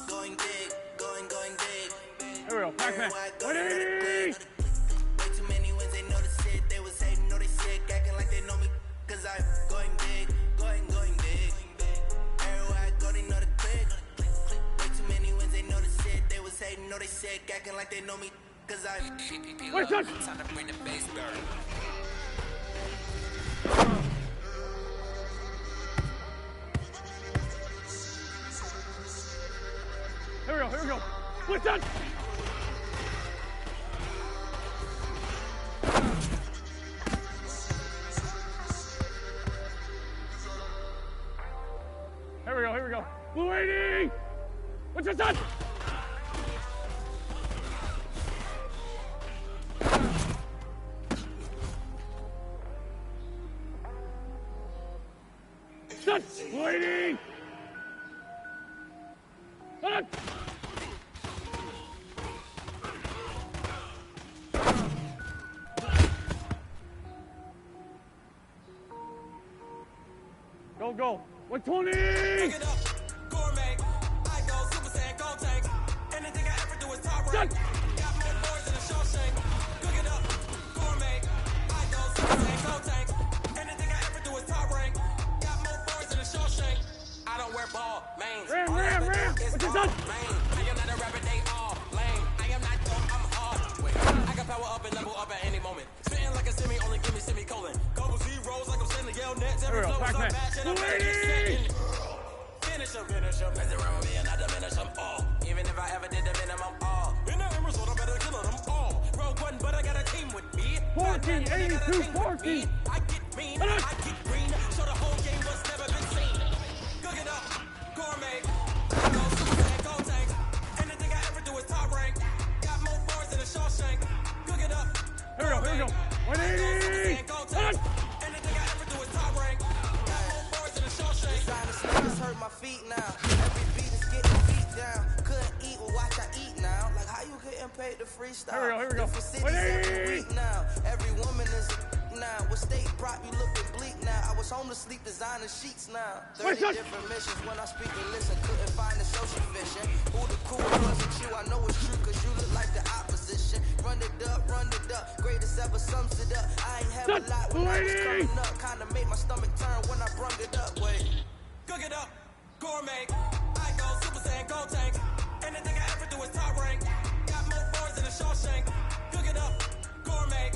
[SPEAKER 8] Going big, going big.
[SPEAKER 5] Here we go, Pac-Man. 180!
[SPEAKER 8] Way too many wins, they know the shit. They was hating, know they sick, acting like they know me. Cause I'm going big, going big. Everywhere I go, they know the click. Way too many wins, they know the shit. They was hating, know they sick, acting like they know me. Cause I'm
[SPEAKER 5] Wait, son.
[SPEAKER 8] time to bring the bass burn.
[SPEAKER 5] Here we go. What's that? Here we go. 280! What's that? Set! 280! Set! Go. 120!
[SPEAKER 8] Pick it up, gourmet. I go Super Saiyan, go tank. Anything I ever do is top rank. Got more boys than a Shawshank. Cook it up, gourmet. I go Super Saiyan, go tank. Anything I ever do is top rank. Got more boys than a Shawshank. I don't wear ball, mains.
[SPEAKER 5] Ram. What's this done?
[SPEAKER 8] I am not a rapper, they all lame. I am not dope, I'm hard. Wait, I can power up and level up at any moment. Spitting like a semi, only give me semicolon. Couple zeros like I'm sending yell nets. Every flow is
[SPEAKER 5] Pac-Man.
[SPEAKER 8] a match and I'm Finish them. Mess around with me and I diminish them all. Even if I ever did the minimum all. In the end result, I better kill them all. Rogue one, but I got a team with me.
[SPEAKER 5] 14, 82, 14.
[SPEAKER 8] I get mean, I get green. So the whole game was never been seen. Cook it up, gourmet. Go Super Saiyan, go tank. Anything I ever do is top rank. Got more bars than a Shawshank. Cook it up.
[SPEAKER 5] Here we go. 180!
[SPEAKER 8] Anything I ever do is top rank. Got more bars than a Shawshank.
[SPEAKER 10] Niggas hurt my feet now. Every beat is getting beat down. Couldn't eat, well watch I eat now. Like how you getting paid to freestyle?
[SPEAKER 5] Here we go.
[SPEAKER 10] Different cities every week now. Every woman is a now. With state prop, you looking bleak now. I was home to sleep, designing sheets now. 30 different missions when I speak and listen. Couldn't find the social vision. Who the cool wasn't you? I know it's true, cause you look like the opposition. Run it up. Greatest ever sums it up. I ain't have a lot when I was coming up. Kinda made my stomach turn when I brung it up. Wait.
[SPEAKER 8] Cook it up, gourmet. I go Super Saiyan, go tank. Anything I ever do is top rank. Got more bars than a Shawshank. Cook it up, gourmet.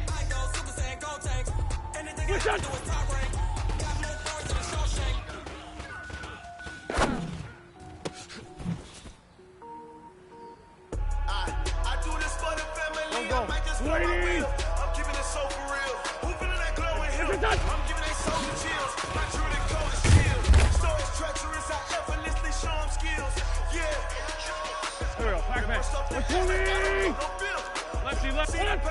[SPEAKER 8] I go Super Saiyan, go tank. Anything I ever do is top rank. Got more bars than a Shawshank.
[SPEAKER 5] 120. Lefty, lefty, left.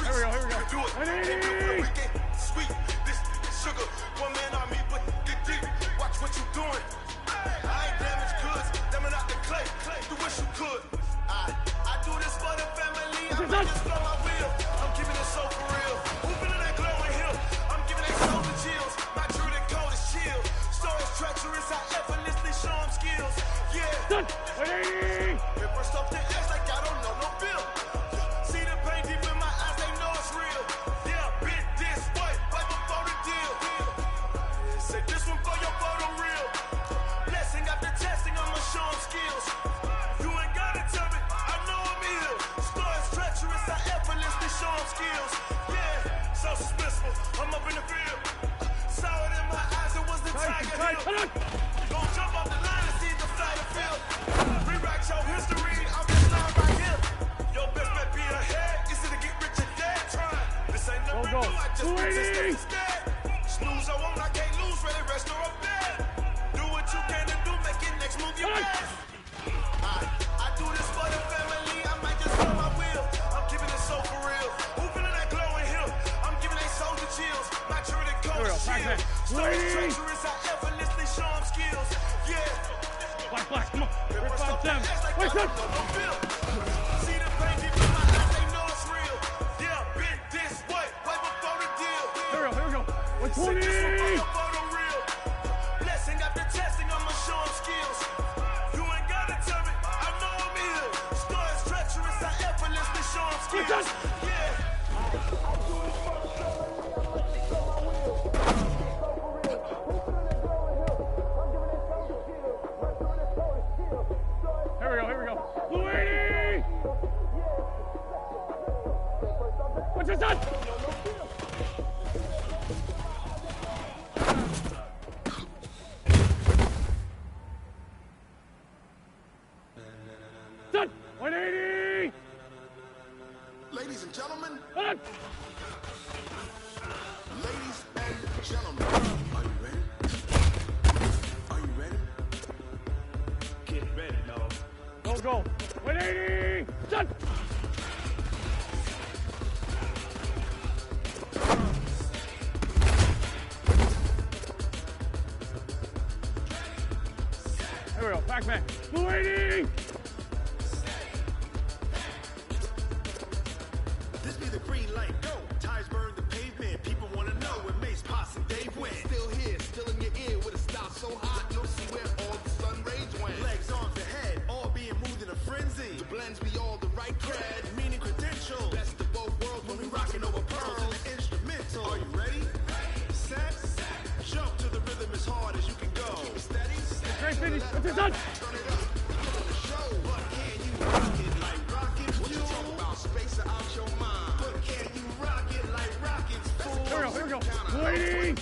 [SPEAKER 5] Here we go, here we go. 280.
[SPEAKER 6] Sweet, this sugar, one man on me, but get deep. Watch what you doing. I ain't damaged goods, them out the clay. Do what you could. I do this for the family. I might just blow my wheel. I'm keeping it so for real. Moving in that glowing hill. I'm giving that soul the chills. My true and cold is chill. Stories treacherous, I effortlessly show them skills. Yeah. It burst off the edge like I don't know no bill. See the pain deep in my eyes, they know it's real. Yeah, bit this way, right before the deal. Say this one for your photo reel. Blessing after testing, I'ma show them skills. You ain't gotta tell me, I know I'm ill. Stories treacherous, I effortlessly show them skills. Yeah, so suspenseful, I'm up in the field. Saw it in my eyes, it was the tiger hill. Don't jump off the line and see the flight of field. Rewrite your history, I'm just lying right here. Your best bet be ahead, easy to get rich and dead trying. This ain't never new, I just resist instead. Snooze, I won't, I can't lose, ready, rest or I'm dead. Do what you can and do, make it next move you best. I do this for the family, I might just blow my wheel. I'm keeping it so for real. Moving in that glowing hill, I'm giving they soldier chills. My true and cold is chill. Stories treacherous, I effortlessly show them skills. Yeah.
[SPEAKER 5] Black, come on. Rip 5-7. Wait, good.
[SPEAKER 6] See the pain deep in my eyes, they know it's real. Yeah, been this way, right before the deal.
[SPEAKER 5] Here we go. 120.
[SPEAKER 6] Blessing after testing, I'ma show them skills. You ain't gotta tell me, I know I'm ill. Stories treacherous, I effortlessly show them skills. Yeah.
[SPEAKER 5] Here we go. 280. What's this done? Done. 180.
[SPEAKER 6] Ladies and gentlemen.
[SPEAKER 5] Done.
[SPEAKER 6] Ladies and gentlemen. Are you ready? Are you ready? Get ready, dog.
[SPEAKER 5] Go. 180. Done. Here we go. Pac-Man. 280.
[SPEAKER 6] This be the green light, go. Tires burn the pavement. People want to know where Mace, Potts, and Dave went. Still here, still in your ear with a style so hot, you'll see where all the sun rays went. Legs, arms, and head, all being moved in a frenzy. The blends be all the right cred, meaning credentials. Best of both worlds when we rocking over pearls and the instrumental. Are you ready? Set, jump to the rhythm as hard as you can go. Keep it steady.
[SPEAKER 5] Great finish. What's this done?
[SPEAKER 6] Turn it up. On the show, but can you rock it like rocket fuel? What you talking about? Space out your mind. But can you rock it like rockets fuel?
[SPEAKER 5] Here we go. 280.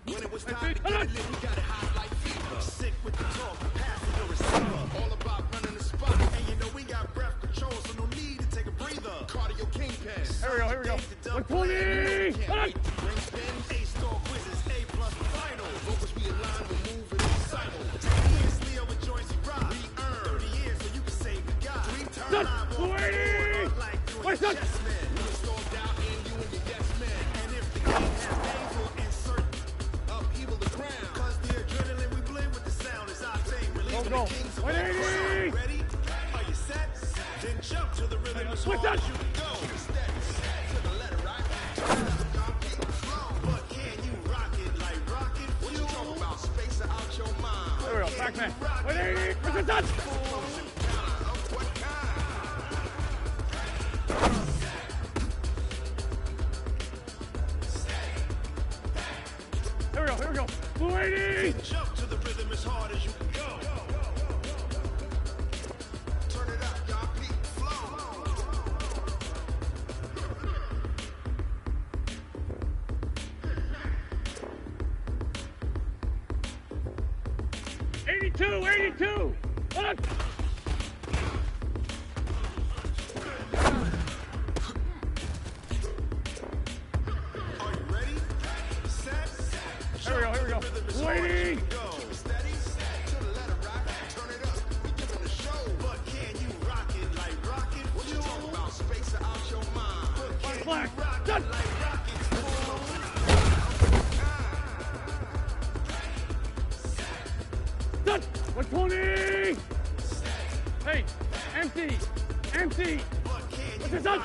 [SPEAKER 6] When it was time to get it lit, we got it hot like fever. Sick with the talk, passing the receiver. All about running the spot. And you know we got breath control, so no need to take a breather. Cardio kingpin.
[SPEAKER 5] Here we go. 120.
[SPEAKER 6] Ring spin, A-star quizzes, A+ final. Vocals we align, we move it all cycle. 10 years, Leo with Joyce and Rock. We earn 30 years, so you can save the guy. 3 turn
[SPEAKER 5] Done.
[SPEAKER 6] live on
[SPEAKER 5] 280.
[SPEAKER 6] like doing
[SPEAKER 5] Wait, done.
[SPEAKER 6] chess men. We installed out and you and your yes men. And if the game has names, we'll insert upheaval the ground. Cause the adrenaline we blend with the sound is our thing. Relieving
[SPEAKER 5] Go.
[SPEAKER 6] the kings of all the
[SPEAKER 5] 180.
[SPEAKER 6] ground. Ready? Are you set? Then jump to the rhythm as
[SPEAKER 5] What's
[SPEAKER 6] hard
[SPEAKER 5] that?
[SPEAKER 6] as you can go. Steady, to the letter, right? Turn it up, y'all, keep it slow. But can you rock it like rocket fuel? What you talking about? Space out your mind.
[SPEAKER 5] Here we go. Pac-Man. 180. What's this done?
[SPEAKER 6] What kind?
[SPEAKER 5] Here we go. 280.
[SPEAKER 6] Jump to the rhythm as hard as you can go.
[SPEAKER 5] 82, 82. Look. Here we go, here we go. 280. Black. Done. Done. 120. Hey, empty. Empty. What's this up?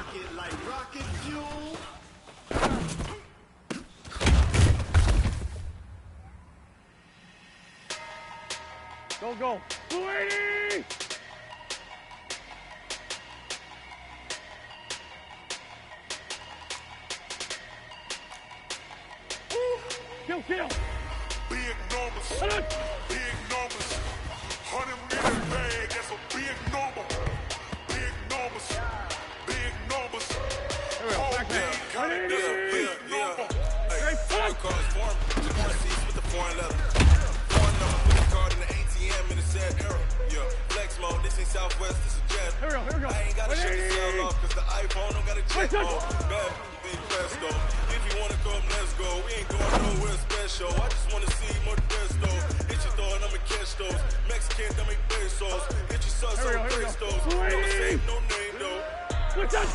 [SPEAKER 5] Go, go. 280. Kill, kill.
[SPEAKER 6] Big numbers. Big numbers. 100-minute bag, that's a big number. Big numbers. Big numbers. Whole big kind of that's a big number. Hey, foreign cars, foreign seats with the foreign leather. Foreign number, put the card in the ATM in the sad era. Yeah, flex mode, this ain't Southwest, this is Jet.
[SPEAKER 5] Here we go.
[SPEAKER 6] I ain't gotta shut the cell off, cause the iPhone don't got a check mode. Bad, big presto. If you wanna come, let's go. We ain't going nowhere special. I just wanna see more Presto. Hit your door and I'ma catch those. Mexican, that make pesos. Hit your sus on Prestos. Don't say no name though.
[SPEAKER 5] What's up?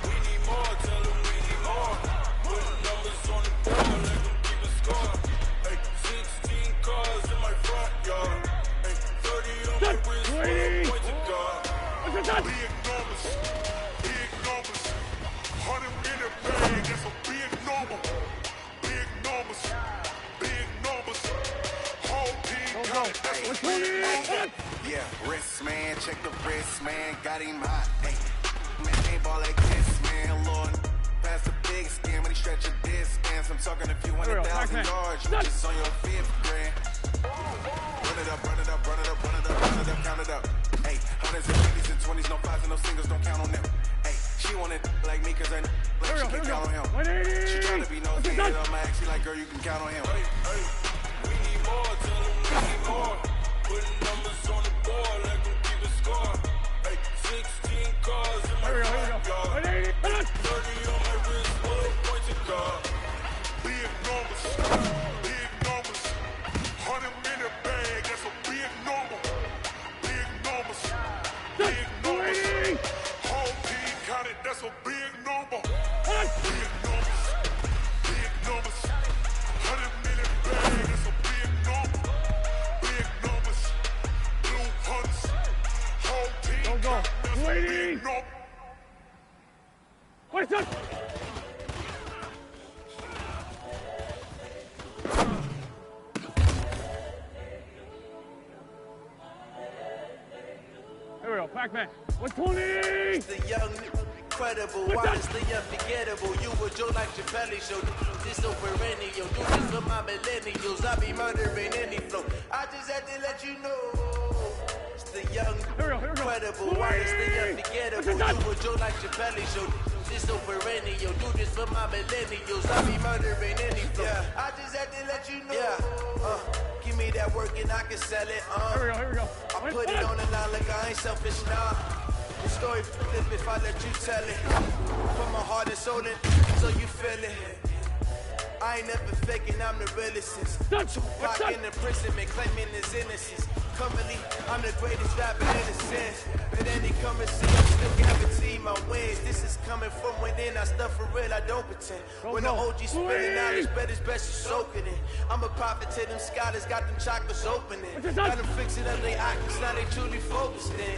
[SPEAKER 6] We need more, tell them we need more. Put numbers on the board, let them keep a score. Hey, 16 cars in my front yard. Hey, 30 on my wrist, point to God. Big numbers, big numbers. 100-minute bag, that's a big number. Big numbers, big numbers. Whole team got it, that's a big number.
[SPEAKER 13] Yeah, wrist man, check the wrist man, got him hot. Hey, man, ain't ball like this, man. Lord, pass the big skin when he stretch your distance. I'm talking a few 100,000 yards, you just on your 5th grand. Run it up, run it up, run it up, run it up, run it up, count it up. Hey, hundreds and 50s and 20s, no 5s and no singles, don't count on them. Hey, she wanted like me cause I like she can count on him. She tryna be nosy, and I'm actually like, girl, you can count on him.
[SPEAKER 6] Hey, we need more, tell them we need more. Putting numbers on the board, let them keep a score. Hey, 16 cars in my front yard. 30 on my wrist, point to God. Big numbers, big numbers. 100-minute bag, that's a big number. Big numbers, big numbers. Whole team got it, that's a big number. Big numbers, big numbers. 100-minute bag, that's a big number. Big numbers, blue hunts. Whole team got it, that's a big number.
[SPEAKER 5] What's up? Here we go, Pac-Man. 120!
[SPEAKER 10] It's the young, incredible, honestly unforgettable. You were Joe like Chappelle show. This so perennial. Do this for my millennials. I be murdering any flow. I just had to let you know. It's the young, incredible, honestly unforgettable. You were Joe like Chappelle show. This so perennial. Do this for my millennials. I be murdering any flow. I just had to let you know. Give me that work and I can sell it.
[SPEAKER 5] Here we go.
[SPEAKER 10] I put it on the line like I ain't selfish, nah. The story flip if I let you tell it. Put my heart and soul in, so you feel it. I ain't never faking, I'm the realest since Tupac in imprisonment, claiming his innocence. Currently, I'm the greatest rapper in a sense. But any currency, I still guarantee my wins. This is coming from within, I stuff for real, I don't pretend. When the OG spilling knowledge, bet it's best you soak it in. I'm a prophet to them scholars, got them chakras opening. Got them fixing up their octaves, now they truly focused in.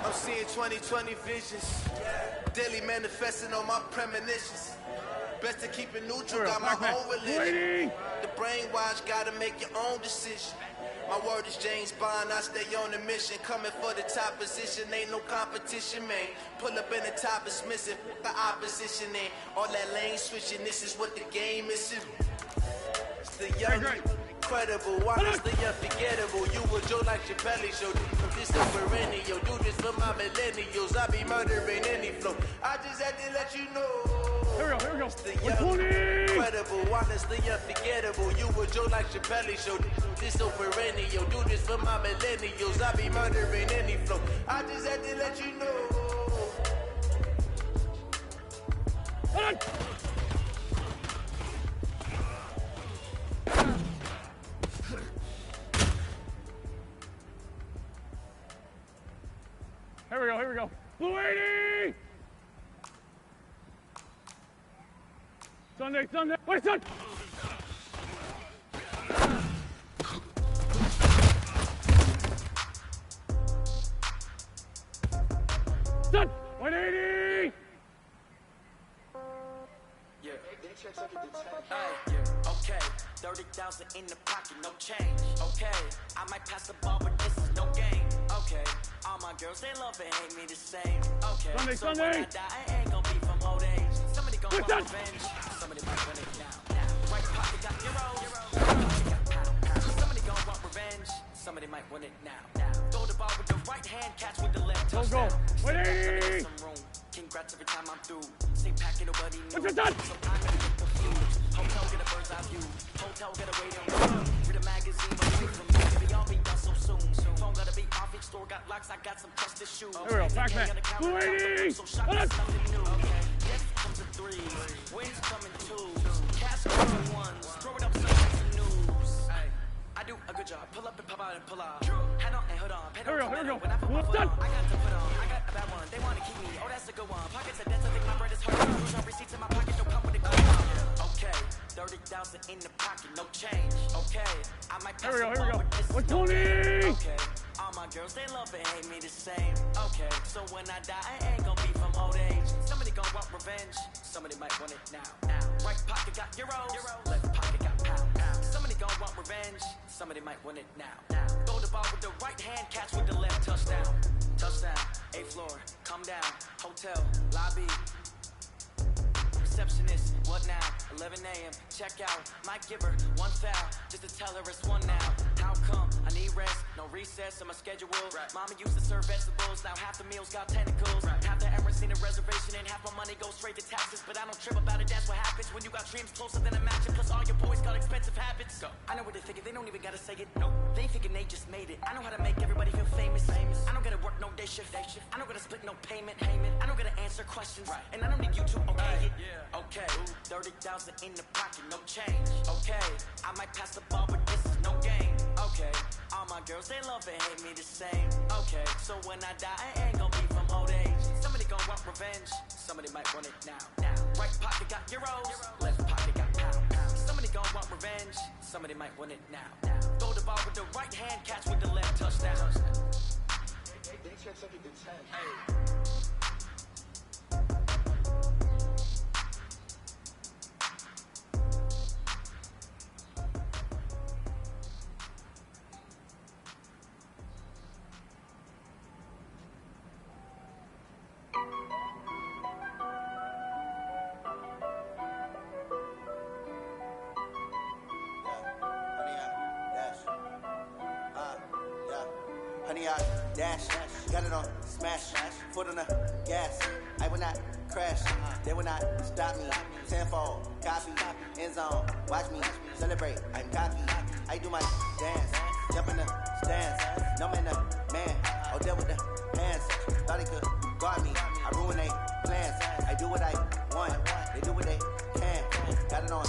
[SPEAKER 10] I'm seeing 2020 visions, daily manifesting on my premonitions. Best to keep it neutral, got my own religion. The brainwash, gotta make your own decision. My word is James Bond, I stay on the mission. Coming for the top position, ain't no competition, man. Pull up in the top is missing, the opposition ain't. All that lane switching, this is what the game is. It's the young, incredible, honestly unforgettable. You were Joe like Chappelle show. This the perennial, do this for my millennials. I be murdering any flow. I just had to let you know.
[SPEAKER 5] Here we go.
[SPEAKER 10] It's the young, incredible,
[SPEAKER 14] honestly unforgettable. You a joke like Chappelle show. This so perennial. Do this for my millennials. I be murdering any flow. I just had to let you know.
[SPEAKER 5] Here we go. Blue 80! Sunday. Wait, son! Son! 180!
[SPEAKER 8] Yeah. Okay. 30,000 in the pocket, no change. Okay. I might pass the ball, but this is no game. Okay. All my girls, they love and hate me the same. Okay.
[SPEAKER 5] Sunday.
[SPEAKER 8] When I die, I ain't gonna be from old age. Somebody gon' want revenge. Somebody might win it now. Right pocket got euros. Somebody gon' want revenge. Somebody might win it now. Throw the ball with the right hand, catch with the left.
[SPEAKER 5] Go. 180!
[SPEAKER 8] Congrats every time I'm through. Same packet, nobody knew.
[SPEAKER 5] What's it done?
[SPEAKER 8] So I'm gonna get confused. Hotel, get a bird's eye view. Hotel, get away on. Read a magazine, away from me. They all be done so soon. Phone gotta be off, each store got locks. I got some trusted shoes.
[SPEAKER 5] Here we go, back. 280!
[SPEAKER 8] So shot is nothing new. Okay, death comes in threes. Wins come in twos. Cash comes in ones. Throw it up, some news. I do a good job. Pull up and pop out and pull out. Head on and hood on.
[SPEAKER 5] Here we go.
[SPEAKER 8] When I put my foot on, I got to put on. I got a bad one. They want to keep me. Oh, that's a good one. Pockets are dense. I think my bread is hard. Lose no receipts in my pocket. Don't come with a good one. Okay. 30,000 in the pocket. No change. Okay. I might pass
[SPEAKER 5] Here we go.
[SPEAKER 8] but this is
[SPEAKER 5] 120!
[SPEAKER 8] Okay. All my girls, they love and hate me the same. Okay. So when I die, I ain't gonna be from old age. Somebody gonna want revenge. Somebody might want it now. Right pocket got euros. Left pocket got pounds. Somebody gonna want revenge. Somebody might win it now. Throw the ball with the right hand, catch with the left. Touchdown. 8th floor, come down. Hotel, lobby. Receptionist, what now? 11 a.m. Check out. Might give her one foul just to tell her it's one now. How come? I need rest, no recess in my schedule. Mama used to serve vegetables, now half the meals got tentacles. Half the errands seen a reservation and half my money goes straight to taxes. But I don't trip about it, that's what happens when you got dreams closer than a match. And plus all your boys got expensive habits. I know what they're thinking, they don't even gotta say it. No, they thinking they just made it. I know how to make everybody feel famous. I don't gotta work no day shift. I don't gotta split no payment. I don't gotta answer questions. And I don't need you to okay it. Okay, 30,000 in the pocket, no change. Okay, I might pass the ball, but this is no game. Okay, all my girls, they love and hate me the same. Okay, so when I die, I ain't gonna be from old age. Somebody gon' want revenge. Somebody might want it now. Right pocket got euros. Left pocket got pounds. Somebody gon' want revenge. Somebody might want it now. Throw the ball with the right hand, catch with the left. Touchdown.
[SPEAKER 14] They check something to 10.
[SPEAKER 15] Honey, I dash, got it on smash, foot on the gas. I will not crash, they will not stop me. Tenfold, copy, end zone, watch me celebrate. I'm cocky, I do my dance, jump in the stands. No man, the man, oh deal with the hands. Thought he could guard me, I ruin they plans. I do what I want, they do what they can. Got it on